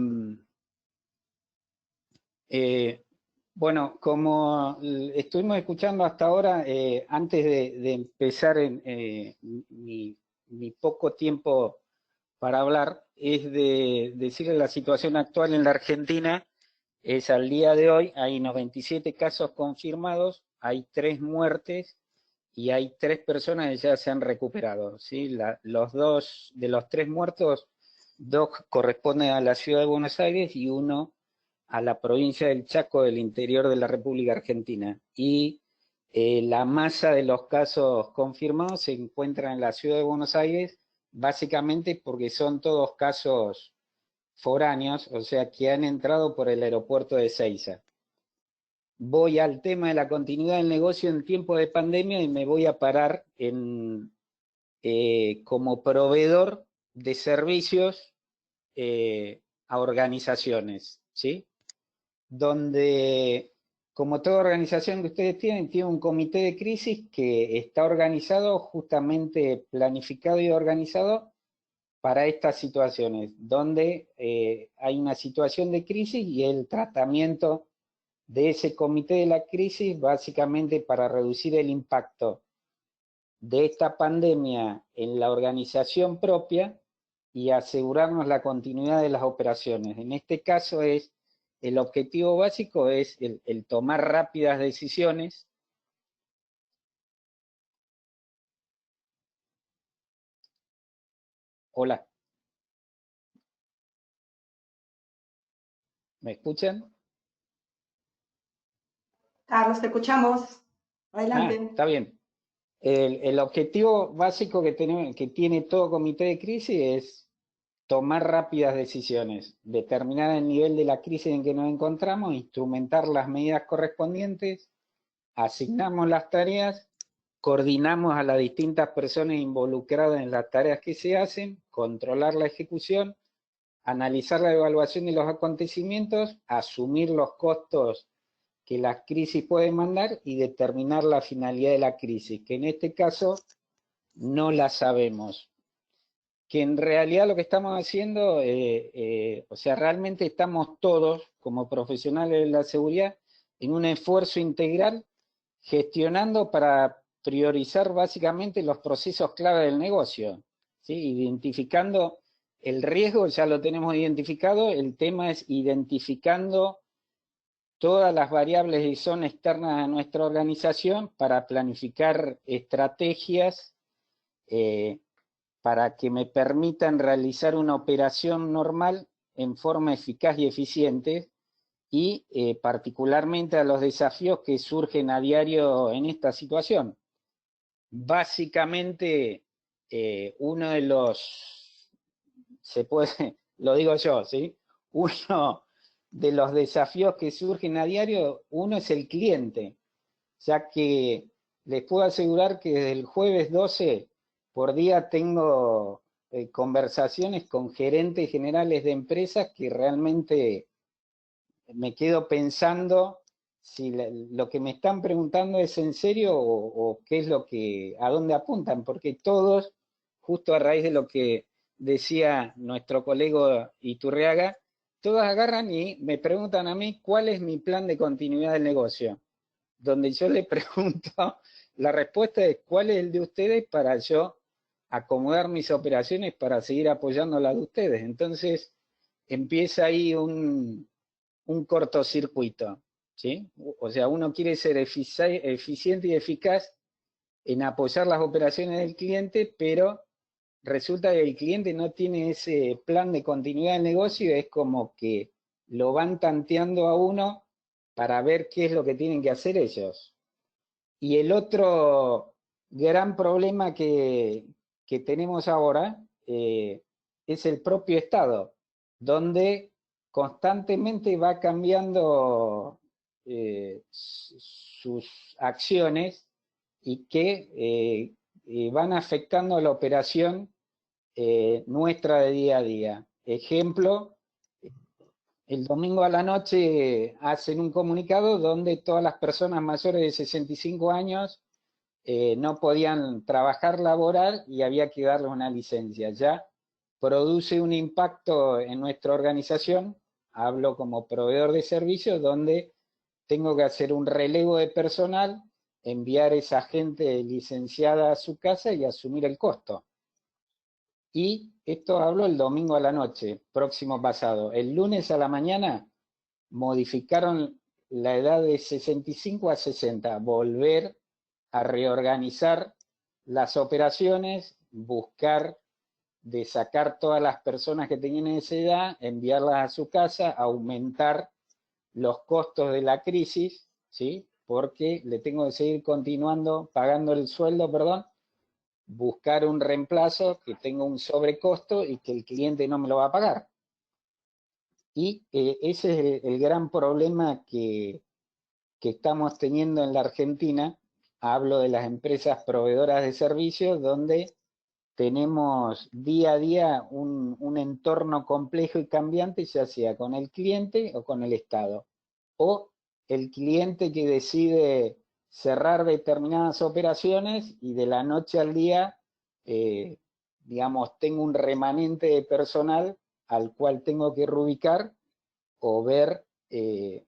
bueno, como estuvimos escuchando hasta ahora, antes de empezar mi poco tiempo para hablar, es de decirle la situación actual en la Argentina. Es al día de hoy, hay 97 casos confirmados, hay 3 muertes y hay 3 personas que ya se han recuperado, ¿sí? De los 3 muertos, 2 corresponden a la ciudad de Buenos Aires y 1 a la provincia del Chaco del interior de la República Argentina. Y la masa de los casos confirmados se encuentra en la ciudad de Buenos Aires, básicamente porque son todos casos foráneos, o sea, que han entrado por el aeropuerto de Ezeiza. Voy al tema de la continuidad del negocio en tiempo de pandemia y me voy a parar como proveedor de servicios a organizaciones, ¿sí? Donde, como toda organización que ustedes tienen, tiene un comité de crisis que está organizado, justamente planificado y organizado para estas situaciones, donde hay una situación de crisis y el tratamiento de ese comité de la crisis, básicamente para reducir el impacto de esta pandemia en la organización propia y asegurarnos la continuidad de las operaciones. En este caso el objetivo básico es el tomar rápidas decisiones. Hola. ¿Me escuchan? Carlos, te escuchamos. Adelante. Está bien. El objetivo básico que tiene todo comité de crisis es tomar rápidas decisiones, determinar el nivel de la crisis en que nos encontramos, instrumentar las medidas correspondientes, asignamos las tareas, coordinamos a las distintas personas involucradas en las tareas que se hacen, controlar la ejecución, analizar la evaluación de los acontecimientos, asumir los costos que la crisis puede mandar y determinar la finalidad de la crisis, que en este caso no la sabemos. Que en realidad lo que estamos haciendo, o sea, realmente estamos todos, como profesionales de la seguridad, en un esfuerzo integral, gestionando para priorizar básicamente los procesos clave del negocio, ¿sí? Identificando el riesgo, ya lo tenemos identificado, el tema es identificando todas las variables que son externas a nuestra organización para planificar estrategias para que me permitan realizar una operación normal en forma eficaz y eficiente, y particularmente a los desafíos que surgen a diario en esta situación. Básicamente, uno de los, lo digo yo, ¿sí? Uno de los desafíos que surgen a diario, uno es el cliente, ya que les puedo asegurar que desde el jueves 12 por día tengo conversaciones con gerentes generales de empresas que realmente me quedo pensando si lo que me están preguntando es en serio o qué es lo que, a dónde apuntan, porque todos, justo a raíz de lo que decía nuestro colega Iturriaga, todos agarran y me preguntan a mí cuál es mi plan de continuidad del negocio, donde yo le pregunto, la respuesta es cuál es el de ustedes para yo acomodar mis operaciones para seguir apoyando la de ustedes. Entonces empieza ahí un cortocircuito, ¿sí? O sea, uno quiere ser eficiente y eficaz en apoyar las operaciones del cliente, pero resulta que el cliente no tiene ese plan de continuidad del negocio, es como que lo van tanteando a uno para ver qué es lo que tienen que hacer ellos. Y el otro gran problema que tenemos ahora es el propio Estado, donde constantemente va cambiando sus acciones y que van afectando la operación nuestra de día a día. Ejemplo, el domingo a la noche hacen un comunicado donde todas las personas mayores de 65 años no podían trabajar laboral y había que darles una licencia. Ya produce un impacto en nuestra organización, hablo como proveedor de servicios, donde tengo que hacer un relevo de personal, enviar a esa gente licenciada a su casa y asumir el costo. Y esto hablo el domingo a la noche, próximo pasado. El lunes a la mañana modificaron la edad de 65 a 60, volver a reorganizar las operaciones, buscar de sacar todas las personas que tenían esa edad, enviarlas a su casa, aumentar los costos de la crisis, ¿sí? Porque le tengo que seguir continuando pagando el sueldo, perdón, buscar un reemplazo que tenga un sobrecosto y que el cliente no me lo va a pagar. Y ese es el gran problema que estamos teniendo en la Argentina. Hablo de las empresas proveedoras de servicios, donde tenemos día a día un entorno complejo y cambiante, ya sea con el cliente o con el Estado. O el cliente que decide cerrar determinadas operaciones y de la noche al día, digamos, tengo un remanente de personal al cual tengo que reubicar o ver,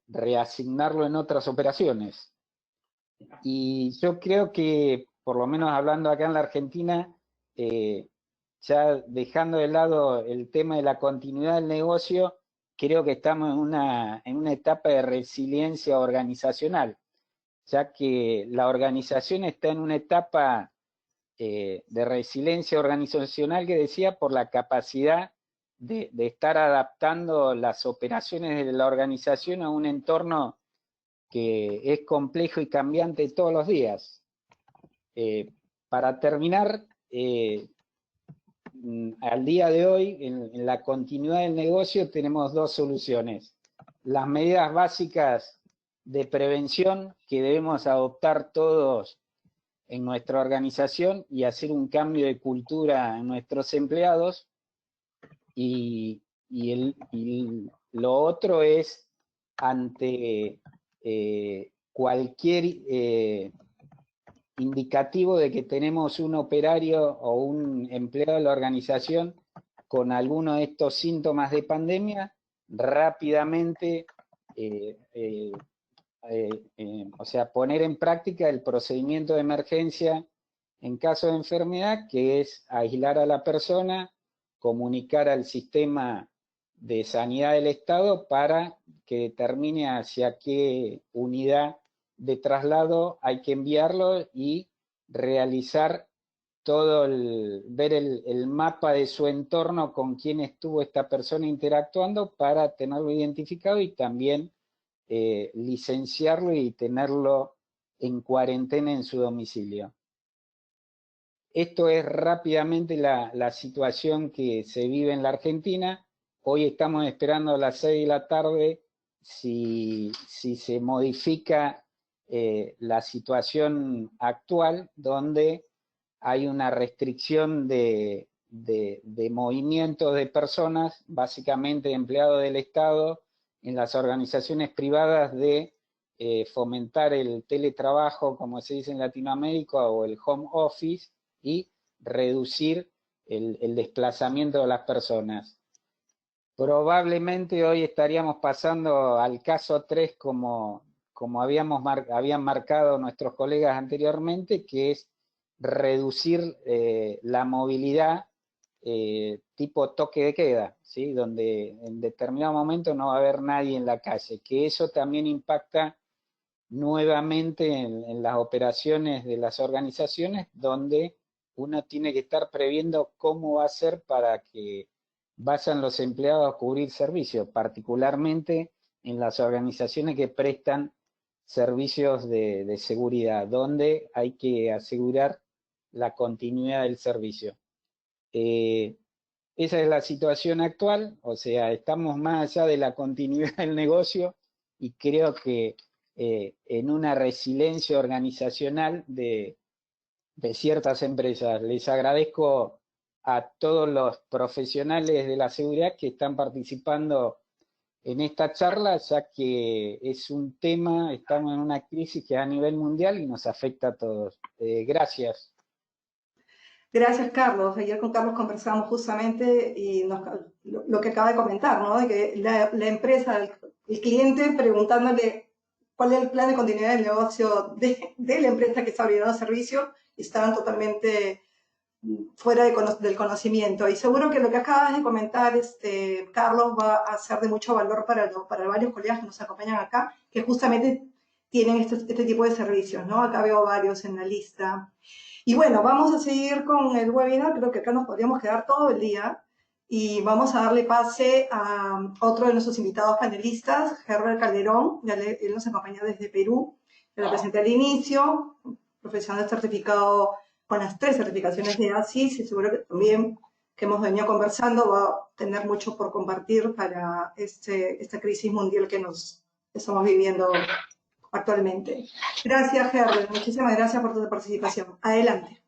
reasignarlo en otras operaciones. Y yo creo que, por lo menos hablando acá en la Argentina, ya dejando de lado el tema de la continuidad del negocio, creo que estamos en una etapa de resiliencia organizacional, ya que la organización está en una etapa de resiliencia organizacional que decía por la capacidad de estar adaptando las operaciones de la organización a un entorno que es complejo y cambiante todos los días. Para terminar, al día de hoy, en la continuidad del negocio, tenemos dos soluciones. Las medidas básicas de prevención que debemos adoptar todos en nuestra organización y hacer un cambio de cultura en nuestros empleados. Y lo otro es, ante cualquier indicativo de que tenemos un operario o un empleado de la organización con alguno de estos síntomas de pandemia, rápidamente, o sea, poner en práctica el procedimiento de emergencia en caso de enfermedad, que es aislar a la persona, comunicar al sistema de sanidad del Estado para que determine hacia qué unidad de traslado hay que enviarlo y realizar todo ver el mapa de su entorno con quién estuvo esta persona interactuando para tenerlo identificado y también licenciarlo y tenerlo en cuarentena en su domicilio. Esto es rápidamente la situación que se vive en la Argentina. Hoy estamos esperando a las 6 de la tarde si se modifica la situación actual, donde hay una restricción de movimientos de personas, básicamente empleados del Estado, en las organizaciones privadas de fomentar el teletrabajo, como se dice en Latinoamérica, o el home office, y reducir el desplazamiento de las personas. Probablemente hoy estaríamos pasando al caso 3 como habían marcado nuestros colegas anteriormente, que es reducir la movilidad tipo toque de queda, ¿sí? Donde en determinado momento no va a haber nadie en la calle, que eso también impacta nuevamente en las operaciones de las organizaciones, donde uno tiene que estar previendo cómo va a ser para que vayan los empleados a cubrir servicios, particularmente en las organizaciones que prestan servicios de seguridad, donde hay que asegurar la continuidad del servicio. Esa es la situación actual, o sea, estamos más allá de la continuidad del negocio y creo que en una resiliencia organizacional de ciertas empresas. Les agradezco a todos los profesionales de la seguridad que están participando en esta charla, ya que es un tema, estamos en una crisis que es a nivel mundial y nos afecta a todos. Gracias. Gracias, Carlos. Ayer con Carlos conversamos justamente y lo que acaba de comentar, ¿no? De que la empresa, el cliente preguntándole cuál es el plan de continuidad del negocio de la empresa que está brindando servicio, y estaban totalmente fuera del conocimiento. Y seguro que lo que acabas de comentar, Carlos, va a ser de mucho valor para varios colegas que nos acompañan acá, que justamente tienen este tipo de servicios, ¿no? Acá veo varios en la lista. Y bueno, vamos a seguir con el webinar, creo que acá nos podríamos quedar todo el día y vamos a darle pase a otro de nuestros invitados panelistas, Herbert Calderón, él nos acompaña desde Perú, que lo presenté al inicio, profesional certificado con las 3 certificaciones de ASIS, y seguro que también que hemos venido conversando va a tener mucho por compartir para esta crisis mundial que estamos viviendo actualmente. Gracias, Herbert. Muchísimas gracias por tu participación. Adelante.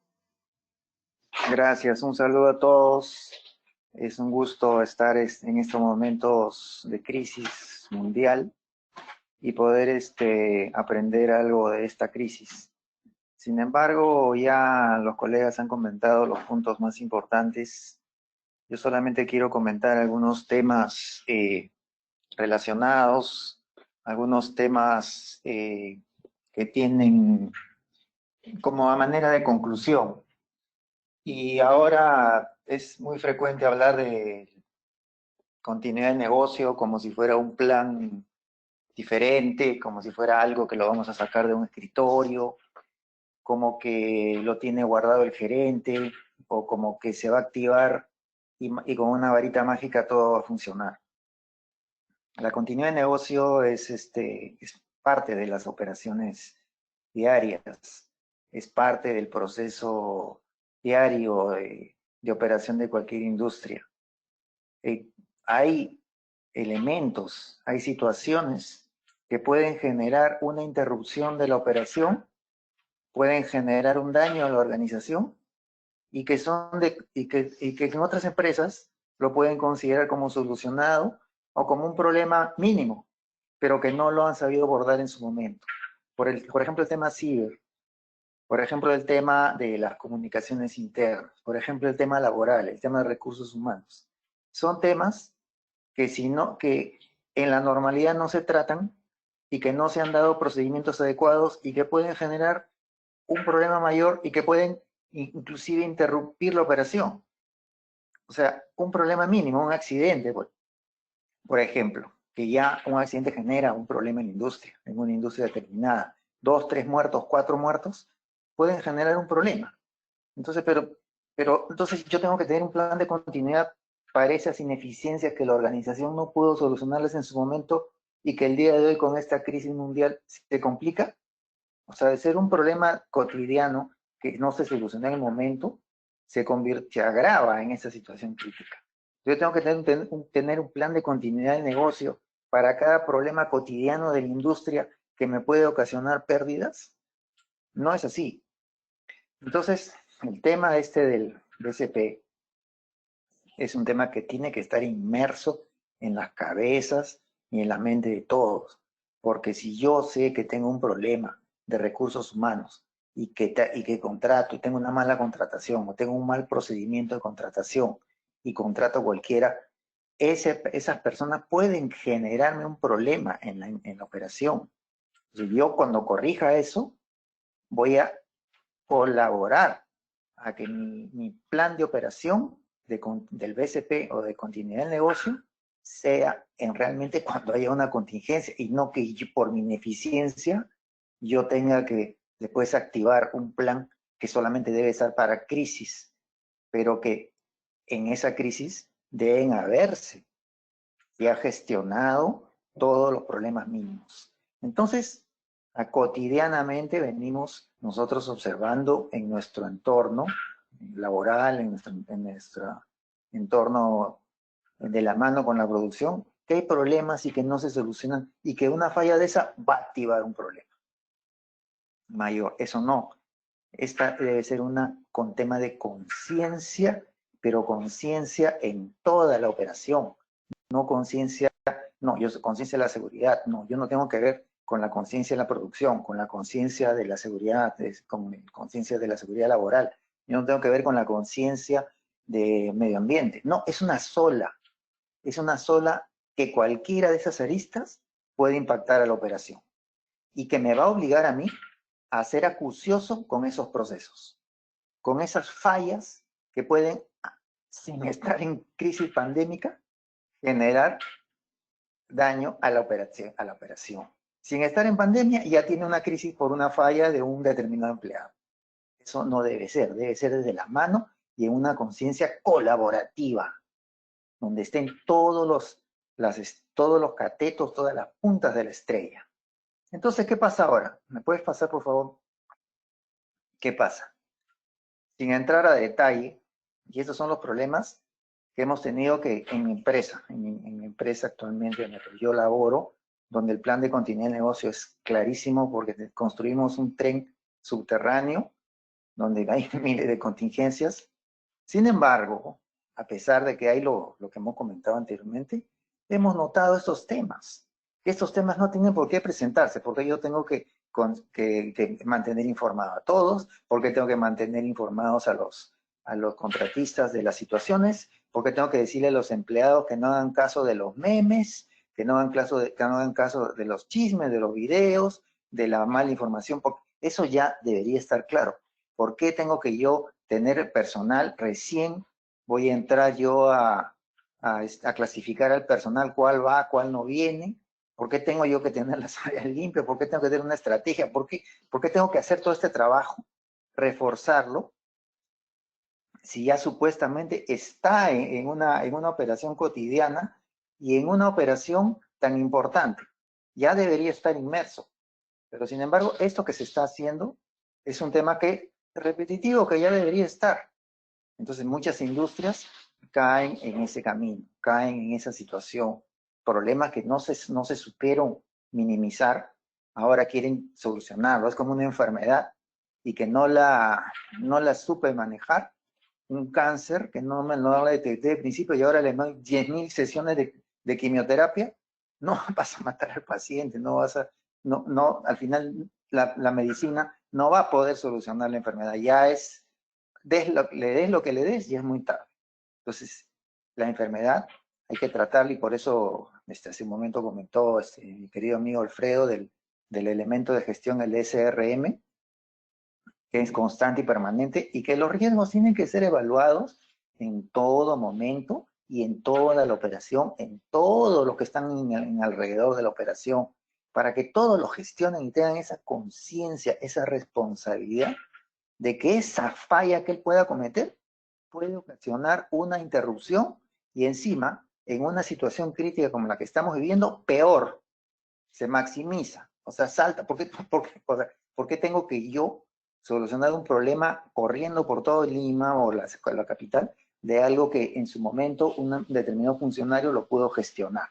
Gracias. Un saludo a todos. Es un gusto estar en estos momentos de crisis mundial y poder aprender algo de esta crisis. Sin embargo, ya los colegas han comentado los puntos más importantes. Yo solamente quiero comentar algunos temas relacionados, algunos temas que tienen como a manera de conclusión. Y ahora es muy frecuente hablar de continuidad de negocio como si fuera un plan diferente, como si fuera algo que lo vamos a sacar de un escritorio, como que lo tiene guardado el gerente, o como que se va a activar y con una varita mágica todo va a funcionar. La continuidad de negocio es parte de las operaciones diarias, es parte del proceso diario de operación de cualquier industria. Hay elementos, hay situaciones que pueden generar una interrupción de la operación, pueden generar un daño a la organización y que en otras empresas lo pueden considerar como solucionado o como un problema mínimo, pero que no lo han sabido abordar en su momento. Por ejemplo, el tema ciber. Por ejemplo, el tema de las comunicaciones internas, por ejemplo, el tema laboral, el tema de recursos humanos. Son temas que en la normalidad no se tratan y que no se han dado procedimientos adecuados y que pueden generar un problema mayor y que pueden inclusive interrumpir la operación. O sea, un problema mínimo, un accidente, por ejemplo, que ya un accidente genera un problema en la industria, en una industria determinada. 2, 3 muertos, 4 muertos, pueden generar un problema. Entonces, entonces yo tengo que tener un plan de continuidad para esas ineficiencias que la organización no pudo solucionarlas en su momento y que el día de hoy con esta crisis mundial se complica. O sea, de ser un problema cotidiano que no se soluciona en el momento, se agrava en esa situación crítica. Yo tengo que tener un plan de continuidad del negocio para cada problema cotidiano de la industria que me puede ocasionar pérdidas. No es así. Entonces, el tema del BCP es un tema que tiene que estar inmerso en las cabezas y en la mente de todos. Porque si yo sé que tengo un problema de recursos humanos y que contrato y tengo una mala contratación o tengo un mal procedimiento de contratación y contrato cualquiera, esas personas pueden generarme un problema en la operación. Entonces, yo cuando corrija eso, voy a colaborar a que mi plan de operación del BCP o de continuidad del negocio sea realmente cuando haya una contingencia y no que yo, por mi ineficiencia yo tenga que después activar un plan que solamente debe estar para crisis, pero que en esa crisis deben haberse ya gestionado todos los problemas mínimos. Entonces, cotidianamente venimos nosotros observando en nuestro entorno laboral, en nuestro entorno de la mano con la producción, que hay problemas y que no se solucionan y que una falla de esa va a activar un problema mayor. Eso no. Esta debe ser con tema de conciencia, pero conciencia en toda la operación, no conciencia. No, conciencia de la seguridad, no, yo no tengo que ver con la conciencia de la producción, con la conciencia de la seguridad, con conciencia de la seguridad laboral, yo no tengo que ver con la conciencia de medio ambiente, no, es una sola que cualquiera de esas aristas puede impactar a la operación y que me va a obligar a mí a ser acucioso con esos procesos, con esas fallas que pueden, sin estar en crisis pandémica, generar daño a la operación. Sin estar en pandemia, ya tiene una crisis por una falla de un determinado empleado. Eso no debe ser desde la mano y en una conciencia colaborativa, donde estén todos los catetos, todas las puntas de la estrella. Entonces, ¿qué pasa ahora? ¿Me puedes pasar, por favor? ¿Qué pasa? Sin entrar a detalle, y estos son los problemas que hemos tenido en mi empresa, en mi empresa actualmente en la que yo laboro, donde el plan de continuidad de negocio es clarísimo porque construimos un tren subterráneo donde hay miles de contingencias. Sin embargo, a pesar de que hay lo que hemos comentado anteriormente, hemos notado estos temas. Estos temas no tienen por qué presentarse, porque yo tengo que mantener informados a todos, porque tengo que mantener informados a los contratistas de las situaciones, porque tengo que decirle a los empleados que no hagan caso de los memes, que no hagan caso de los chismes, de los videos, de la mala información, porque eso ya debería estar claro. ¿Por qué tengo que yo tener personal recién? Voy a entrar yo a clasificar al personal cuál va, cuál no viene. ¿Por qué tengo yo que tener las áreas limpias? ¿Por qué tengo que tener una estrategia? ¿Por qué tengo que hacer todo este trabajo? Reforzarlo. Si ya supuestamente está en una operación cotidiana y en una operación tan importante, ya debería estar inmerso. Pero sin embargo, esto que se está haciendo es un tema repetitivo que ya debería estar. Entonces muchas industrias caen en ese camino, caen en esa situación. Problemas que no se supieron minimizar, ahora quieren solucionarlo. Es como una enfermedad y que no la supe manejar. Un cáncer que no la detecté de principio y ahora le doy 10.000 sesiones de quimioterapia. No vas a matar al paciente, al final la medicina no va a poder solucionar la enfermedad. Ya es, le des lo que le des, ya es muy tarde. Entonces, la enfermedad hay que tratarla y por eso hace un momento comentó mi querido amigo Alfredo del elemento de gestión, el SRM, que es constante y permanente, y que los riesgos tienen que ser evaluados en todo momento y en toda la operación, en todo lo que están en alrededor de la operación, para que todos lo gestionen y tengan esa conciencia, esa responsabilidad de que esa falla que él pueda cometer puede ocasionar una interrupción y encima, en una situación crítica como la que estamos viviendo, peor, se maximiza, o sea, salta. ¿Por qué tengo que yo solucionar un problema corriendo por todo Lima o la capital de algo que en su momento un determinado funcionario lo pudo gestionar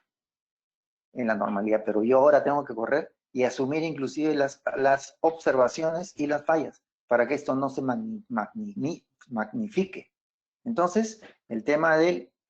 en la normalidad? Pero yo ahora tengo que correr y asumir inclusive las observaciones y las fallas para que esto no se magnifique. Entonces, el tema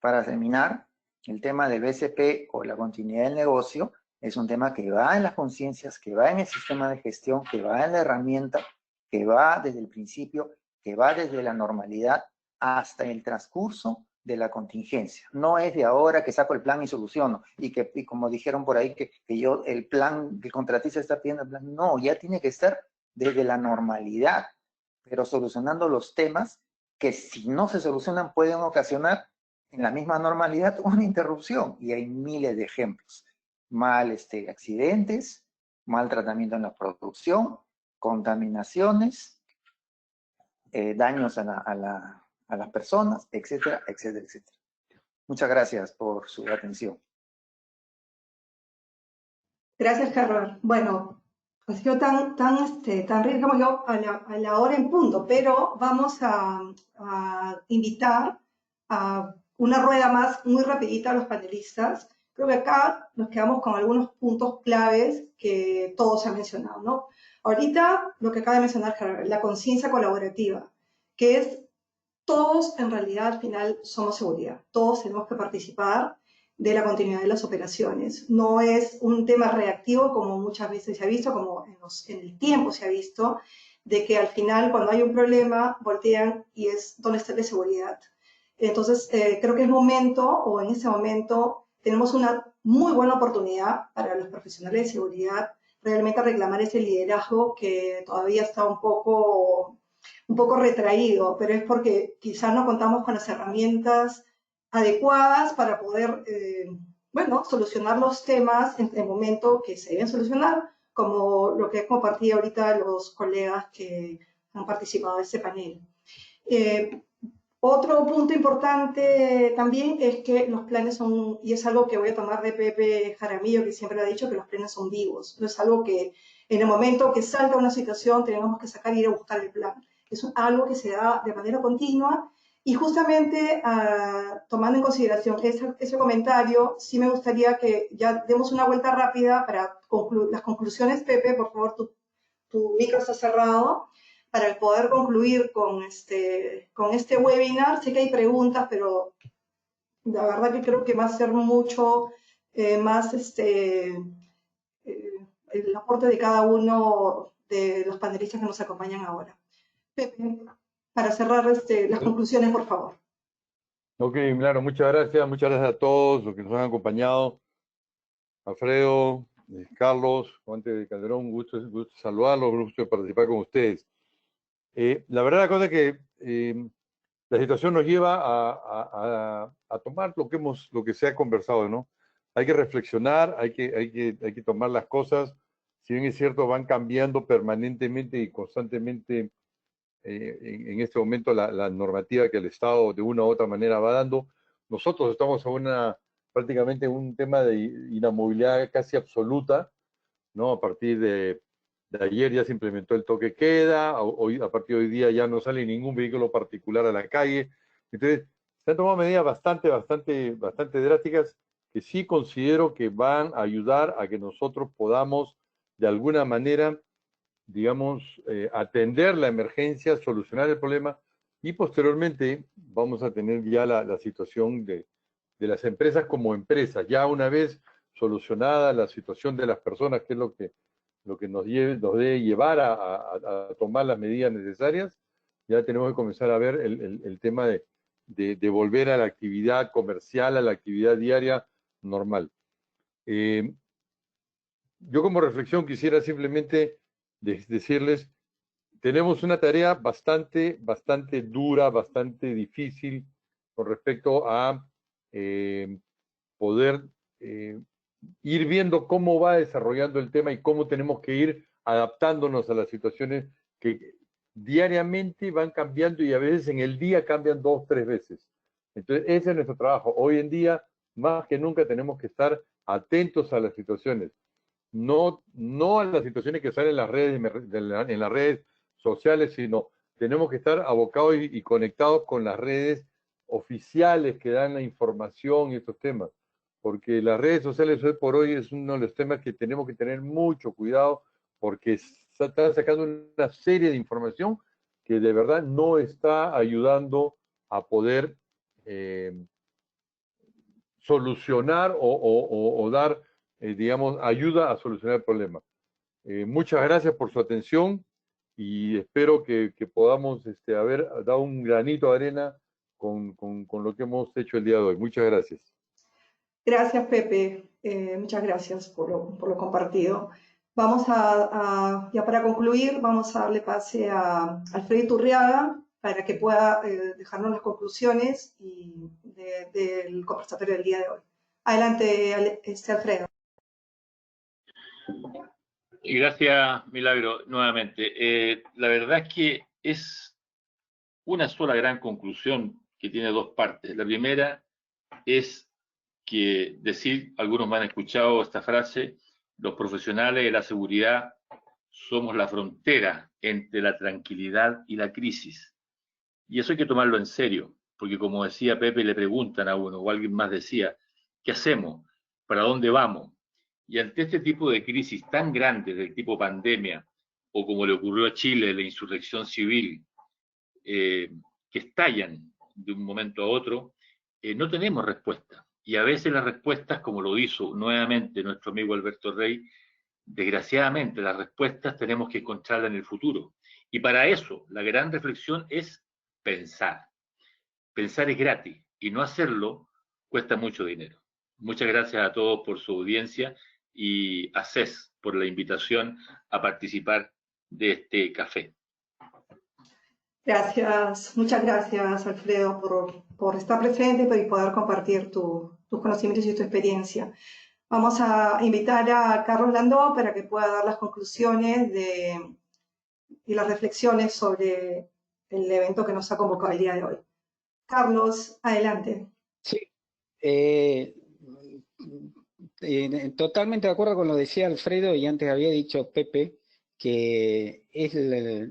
para terminar, el tema del BCP o la continuidad del negocio es un tema que va en las conciencias, que va en el sistema de gestión, que va en la herramienta, que va desde el principio, que va desde la normalidad hasta el transcurso de la contingencia. No es de ahora que saco el plan y soluciono, y como dijeron por ahí, que yo, el plan, que el contratista está pidiendo el plan, no, ya tiene que estar desde la normalidad, pero solucionando los temas que si no se solucionan pueden ocasionar en la misma normalidad una interrupción, y hay miles de ejemplos. Accidentes, mal tratamiento en la producción, contaminaciones, daños a las personas, etcétera, etcétera, etcétera. Muchas gracias por su atención. Gracias, Carlos. Bueno, ha sido tan rico como yo a la hora en punto, pero vamos a invitar a una rueda más muy rapidita a los panelistas. Creo que acá nos quedamos con algunos puntos claves que todos han mencionado, ¿no? Ahorita, lo que acaba de mencionar Carlos, la conciencia colaborativa, que es todos en realidad al final somos seguridad, todos tenemos que participar de la continuidad de las operaciones. No es un tema reactivo como muchas veces se ha visto, como en el tiempo se ha visto, de que al final cuando hay un problema voltean y es dónde está la seguridad. Entonces creo que es momento, o en ese momento tenemos una muy buena oportunidad para los profesionales de seguridad realmente reclamar ese liderazgo que todavía está un poco retraído, pero es porque quizás no contamos con las herramientas adecuadas para poder, solucionar los temas en el momento que se deben solucionar, como lo que compartí ahorita los colegas que han participado de este panel. Otro punto importante también es que los planes son, y es algo que voy a tomar de Pepe Jaramillo, que siempre ha dicho que los planes son vivos. No es algo que en el momento que salta una situación tenemos que sacar y ir a buscar el plan. Es algo que se da de manera continua y justamente tomando en consideración ese comentario, sí me gustaría que ya demos una vuelta rápida para las conclusiones. Pepe, por favor, tu micro está cerrado, para poder concluir con este webinar. Sé que hay preguntas, pero la verdad que creo que va a ser mucho más el aporte de cada uno de los panelistas que nos acompañan ahora. Pepe, para cerrar las conclusiones, por favor. Ok, claro, muchas gracias a todos los que nos han acompañado. Alfredo, Carlos, Juan de Calderón, gusto saludarlos, gusto de participar con ustedes. La verdad la cosa es que la situación nos lleva a tomar lo que se ha conversado, ¿no? Hay que reflexionar, hay que tomar las cosas, si bien es cierto, van cambiando permanentemente y constantemente en este momento la normativa que el Estado de una u otra manera va dando. Nosotros estamos prácticamente en un tema de inamovilidad casi absoluta, ¿no? A partir de ayer ya se implementó el toque queda, a partir de hoy día ya no sale ningún vehículo particular a la calle. Entonces, se han tomado medidas bastante drásticas que sí considero que van a ayudar a que nosotros podamos, de alguna manera, digamos, atender la emergencia, solucionar el problema, y posteriormente vamos a tener ya la situación de las empresas como empresas. Ya una vez solucionada la situación de las personas, que es lo que nos debe llevar a tomar las medidas necesarias. Ya tenemos que comenzar a ver el tema de volver a la actividad comercial, a la actividad diaria normal. Yo como reflexión quisiera simplemente decirles, tenemos una tarea bastante dura, bastante difícil con respecto a poder ir viendo cómo va desarrollando el tema y cómo tenemos que ir adaptándonos a las situaciones que diariamente van cambiando y a veces en el día cambian 2, 3 veces. Entonces, ese es nuestro trabajo. Hoy en día, más que nunca, tenemos que estar atentos a las situaciones. No a las situaciones que salen en las redes sociales, sino tenemos que estar abocados y conectados con las redes oficiales que dan la información y estos temas, porque las redes sociales hoy por hoy es uno de los temas que tenemos que tener mucho cuidado, porque están sacando una serie de información que de verdad no está ayudando a poder solucionar o dar, digamos, ayuda a solucionar el problema. Muchas gracias por su atención y espero que podamos haber dado un granito de arena con lo que hemos hecho el día de hoy. Muchas gracias. Gracias, Pepe. Muchas gracias por lo compartido. Vamos ya para concluir, vamos a darle pase a Alfredo Iturriaga para que pueda dejarnos las conclusiones del conversatorio del día de hoy. Adelante, Alfredo. Y gracias, Milagro, nuevamente. La verdad es que es una sola gran conclusión que tiene dos partes. La primera es que algunos me han escuchado esta frase, los profesionales de la seguridad somos la frontera entre la tranquilidad y la crisis. Y eso hay que tomarlo en serio, porque como decía Pepe, le preguntan a uno, o alguien más decía, ¿qué hacemos? ¿Para dónde vamos? Y ante este tipo de crisis tan grandes del tipo pandemia, o como le ocurrió a Chile, la insurrección civil, que estallan de un momento a otro, no tenemos respuesta. Y a veces las respuestas, como lo hizo nuevamente nuestro amigo Alberto Rey, desgraciadamente las respuestas tenemos que encontrarlas en el futuro. Y para eso la gran reflexión es pensar. Pensar es gratis y no hacerlo cuesta mucho dinero. Muchas gracias a todos por su audiencia y a CES por la invitación a participar de este café. Gracias, muchas gracias, Alfredo, por estar presente y poder compartir tus conocimientos y tu experiencia. Vamos a invitar a Carlos Landó para que pueda dar las conclusiones y las reflexiones sobre el evento que nos ha convocado el día de hoy. Carlos, adelante. Sí, totalmente de acuerdo con lo que decía Alfredo y antes había dicho Pepe, que es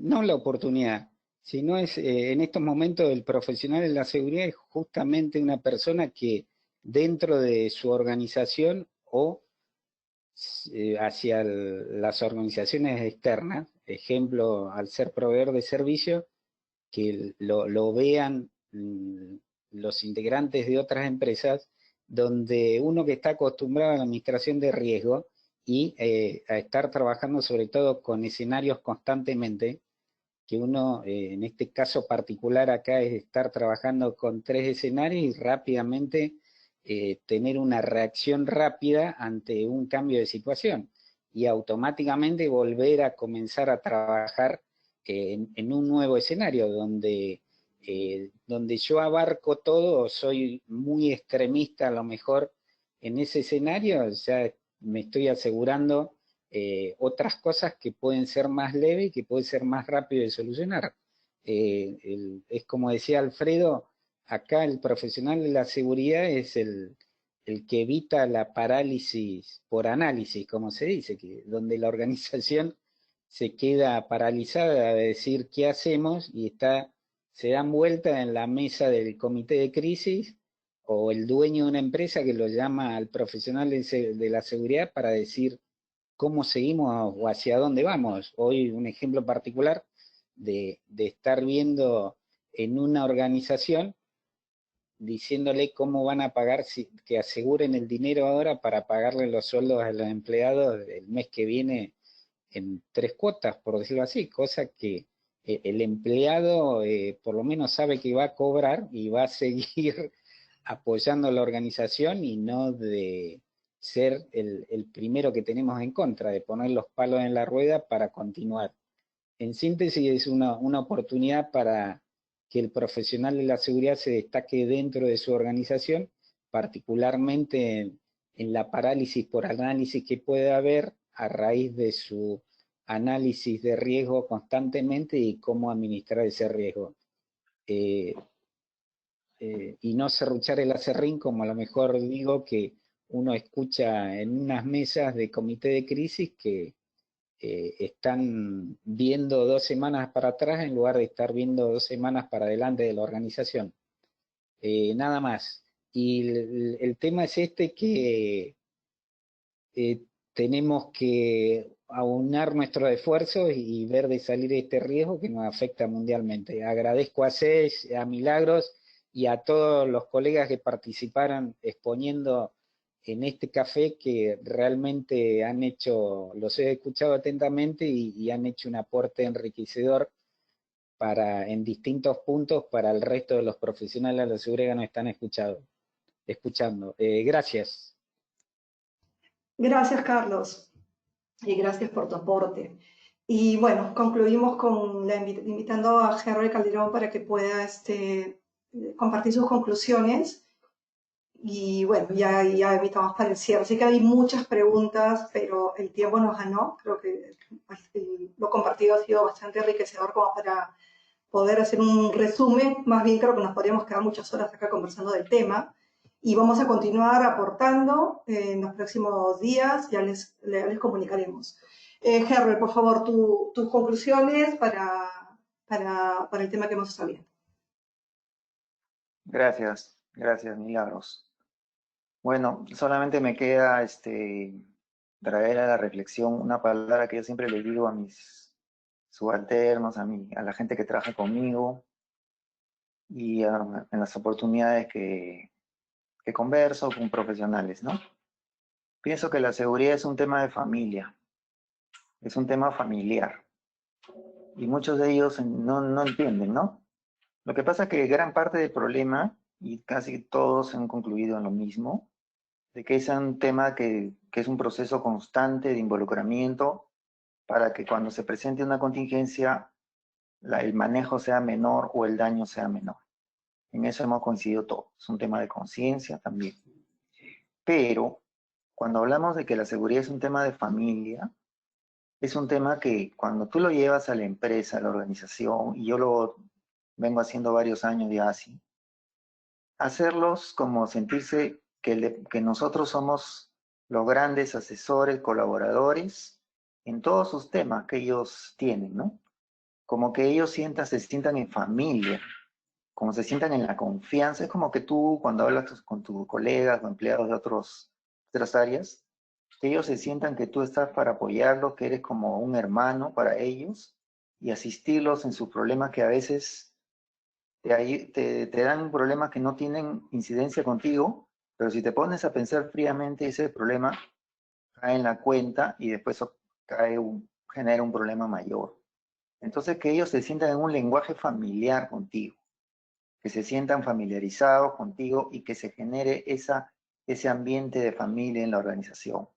no la oportunidad, sino es en estos momentos el profesional en la seguridad es justamente una persona que dentro de su organización o hacia las organizaciones externas, ejemplo, al ser proveedor de servicio, que lo vean los integrantes de otras empresas, donde uno que está acostumbrado a la administración de riesgo y a estar trabajando sobre todo con escenarios constantemente, que uno en este caso particular acá es estar trabajando con 3 escenarios y rápidamente tener una reacción rápida ante un cambio de situación y automáticamente volver a comenzar a trabajar en un nuevo escenario donde yo abarco todo, soy muy extremista a lo mejor en ese escenario, ya me estoy asegurando otras cosas que pueden ser más leves y que pueden ser más rápido de solucionar. Es como decía Alfredo, acá el profesional de la seguridad es el que evita la parálisis por análisis, como se dice, donde la organización se queda paralizada de decir qué hacemos y se dan vuelta en la mesa del comité de crisis o el dueño de una empresa que lo llama al profesional de la seguridad para decir cómo seguimos o hacia dónde vamos. Hoy un ejemplo particular de estar viendo en una organización diciéndole cómo van a pagar, que aseguren el dinero ahora para pagarle los sueldos a los empleados el mes que viene, en 3 cuotas, por decirlo así, cosa que el empleado por lo menos sabe que va a cobrar y va a seguir apoyando la organización y no de ser el primero que tenemos en contra, de poner los palos en la rueda para continuar. En síntesis, es una oportunidad para que el profesional de la seguridad se destaque dentro de su organización, particularmente en la parálisis por análisis que puede haber a raíz de su análisis de riesgo constantemente y cómo administrar ese riesgo. Y no serruchar el aserrín, como a lo mejor digo que uno escucha en unas mesas de comité de crisis que están viendo 2 semanas para atrás en lugar de estar viendo 2 semanas para adelante de la organización. Nada más. Y el tema es este, que tenemos que aunar nuestros esfuerzos y ver de salir de este riesgo que nos afecta mundialmente. Agradezco a CES, a Milagros y a todos los colegas que participaron exponiendo en este café, que realmente han hecho, los he escuchado atentamente y han hecho un aporte enriquecedor en distintos puntos para el resto de los profesionales de la seguridad que nos están escuchando. Gracias. Gracias, Carlos, y gracias por tu aporte. Y bueno, concluimos con invitando a Henry Calderón para que pueda compartir sus conclusiones. Y bueno, ya invitamos para el cierre. Así que hay muchas preguntas, pero el tiempo nos ganó. Creo que lo compartido ha sido bastante enriquecedor como para poder hacer un resumen. Más bien creo que nos podríamos quedar muchas horas acá conversando del tema. Y vamos a continuar aportando en los próximos días, ya les comunicaremos. Henry, por favor, tus conclusiones para el tema que hemos estado viendo. Gracias, Milagros. Bueno, solamente me queda traer a la reflexión una palabra que yo siempre le digo a mis subalternos, a la gente que trabaja conmigo y en las oportunidades que converso con profesionales, ¿no? Pienso que la seguridad es un tema de familia, es un tema familiar, y muchos de ellos no entienden, ¿no? Lo que pasa es que gran parte del problema, y casi todos han concluido en lo mismo, de que es un tema que es un proceso constante de involucramiento para que cuando se presente una contingencia, el manejo sea menor o el daño sea menor. En eso hemos coincidido todos. Es un tema de conciencia también. Pero cuando hablamos de que la seguridad es un tema de familia, es un tema que cuando tú lo llevas a la empresa, a la organización, y yo lo vengo haciendo varios años ya así, hacerlos como sentirse que nosotros somos los grandes asesores, colaboradores en todos sus temas que ellos tienen, ¿no? Como que ellos se sientan en familia, como se sientan en la confianza. Es como que tú cuando hablas con tus colegas o empleados de otras áreas, que ellos se sientan que tú estás para apoyarlos, que eres como un hermano para ellos y asistirlos en sus problemas, que a veces te dan problemas que no tienen incidencia contigo, pero si te pones a pensar fríamente, ese problema cae en la cuenta y después genera un problema mayor. Entonces, que ellos se sientan en un lenguaje familiar contigo, que se sientan familiarizados contigo y que se genere ese ambiente de familia en la organización.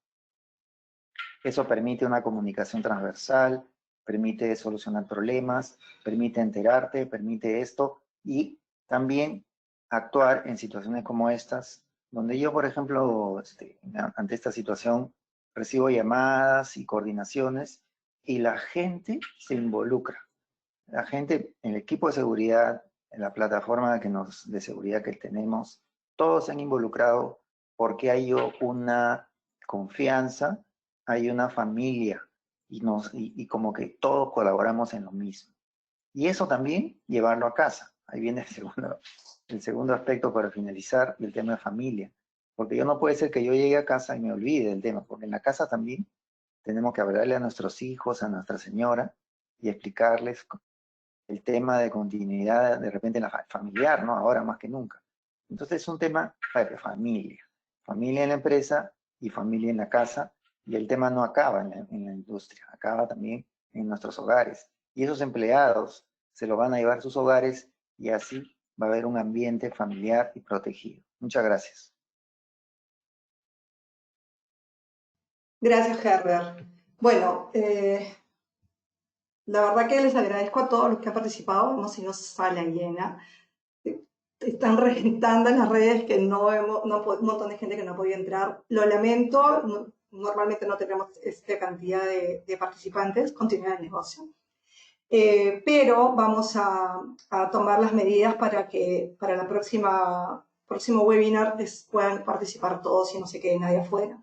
Eso permite una comunicación transversal, permite solucionar problemas, permite enterarte, permite esto, y también actuar en situaciones como estas, donde yo, por ejemplo, ante esta situación, recibo llamadas y coordinaciones y la gente se involucra. La gente, en el equipo de seguridad, en la plataforma de seguridad que tenemos, todos se han involucrado porque hay una confianza, hay una familia y como que todos colaboramos en lo mismo. Y eso también llevarlo a casa. Ahí viene el segundo aspecto para finalizar, el tema de familia. Porque no puede ser que yo llegue a casa y me olvide del tema, porque en la casa también tenemos que hablarle a nuestros hijos, a nuestra señora, y explicarles el tema de continuidad de repente en la familiar, ¿no? Ahora más que nunca. Entonces es un tema de familia. Familia en la empresa y familia en la casa, Y el tema no acaba en la industria, acaba también en nuestros hogares. Y esos empleados se lo van a llevar a sus hogares y así va a haber un ambiente familiar y protegido. Muchas gracias. Gracias, Herbert. Bueno, la verdad que les agradezco a todos los que han participado. Hemos sido sala llena. Están reventando en las redes que un montón de gente que no ha podido entrar. Lo lamento, normalmente no tenemos esta cantidad de participantes, continuidad de negocio. Pero vamos a tomar las medidas para que para la próximo webinar puedan participar todos y no se quede nadie afuera.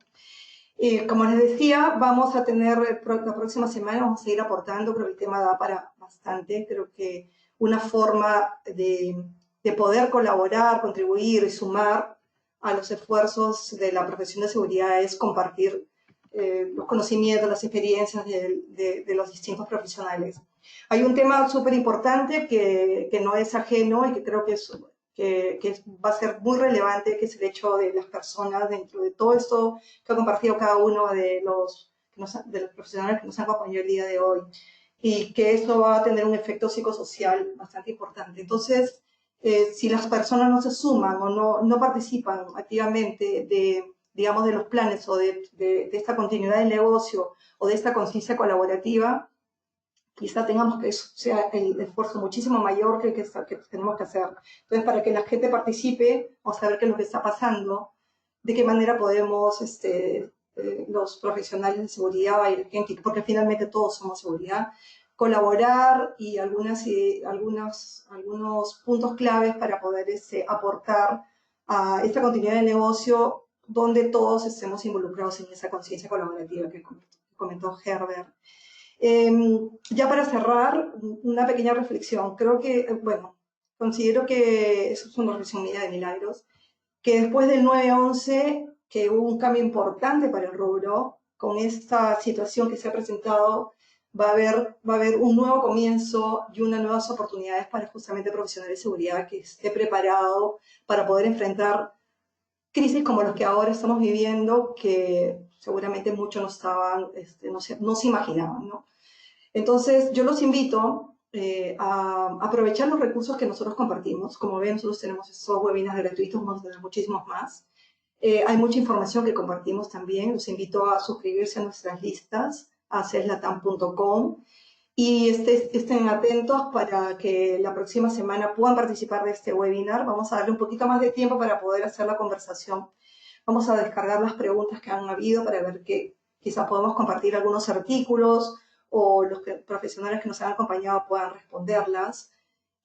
Como les decía, vamos a tener la próxima semana, vamos a seguir aportando, creo que el tema da para bastante. Creo que una forma de poder colaborar, contribuir y sumar a los esfuerzos de la profesión de seguridad es compartir los conocimientos, las experiencias de los distintos profesionales. Hay un tema súper importante que no es ajeno y que creo que va a ser muy relevante, que es el hecho de las personas dentro de todo esto que ha compartido cada uno de los profesionales que nos han acompañado el día de hoy, y que esto va a tener un efecto psicosocial bastante importante. Entonces, si las personas no se suman o no participan activamente digamos, de los planes o de esta continuidad del negocio o de esta conciencia colaborativa, quizá tengamos que eso sea el esfuerzo muchísimo mayor que tenemos que hacer. Entonces, para que la gente participe, vamos a ver qué es lo que está pasando, de qué manera podemos, los profesionales de seguridad y la gente, porque finalmente todos somos seguridad, colaborar y algunos puntos claves para poder aportar a esta continuidad de negocio donde todos estemos involucrados en esa conciencia colaborativa que comentó Herbert. Ya para cerrar, una pequeña reflexión. Creo que, bueno, considero que eso es una reflexión mía de Milagros, que después del 9/11, que hubo un cambio importante para el rubro, con esta situación que se ha presentado, va a haber un nuevo comienzo y unas nuevas oportunidades para justamente profesionales de seguridad que esté preparado para poder enfrentar crisis como los que ahora estamos viviendo, que seguramente muchos no estaban, no se imaginaban, ¿no? Entonces, yo los invito a aprovechar los recursos que nosotros compartimos. Como ven, nosotros tenemos esos webinars gratuitos, vamos a tener muchísimos más. Hay mucha información que compartimos también. Los invito a suscribirse a nuestras listas, a ceslatam.com, y estén atentos para que la próxima semana puedan participar de este webinar. Vamos a darle un poquito más de tiempo para poder hacer la conversación. Vamos a descargar las preguntas que han habido para ver que quizás podemos compartir algunos artículos o los profesionales que nos han acompañado puedan responderlas.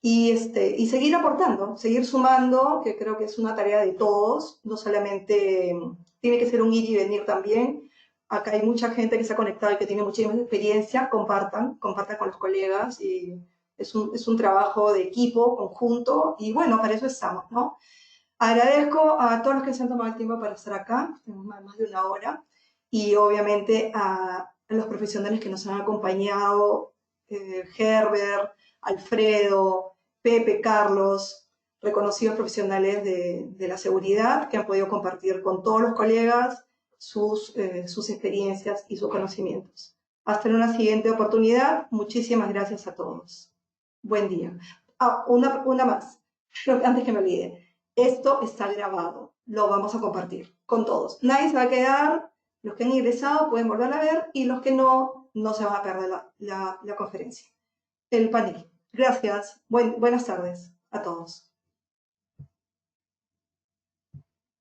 Y seguir aportando, seguir sumando, que creo que es una tarea de todos. No solamente tiene que ser un ir y venir también. Acá hay mucha gente que se ha conectado y que tiene muchísima experiencia. Compartan con los colegas. Y es un trabajo de equipo, conjunto. Y bueno, para eso estamos, ¿no? Agradezco a todos los que se han tomado el tiempo para estar acá. Tenemos más de una hora. Y obviamente a los profesionales que nos han acompañado, Herbert, Alfredo, Pepe, Carlos, reconocidos profesionales de la seguridad que han podido compartir con todos los colegas sus experiencias y sus conocimientos. Hasta en una siguiente oportunidad. Muchísimas gracias a todos. Buen día. Una más, antes que me olvide. Esto está grabado. Lo vamos a compartir con todos. Nadie se va a quedar. Los que han ingresado pueden volver a ver y los que no se van a perder la conferencia, el panel. Gracias. Buenas tardes a todos.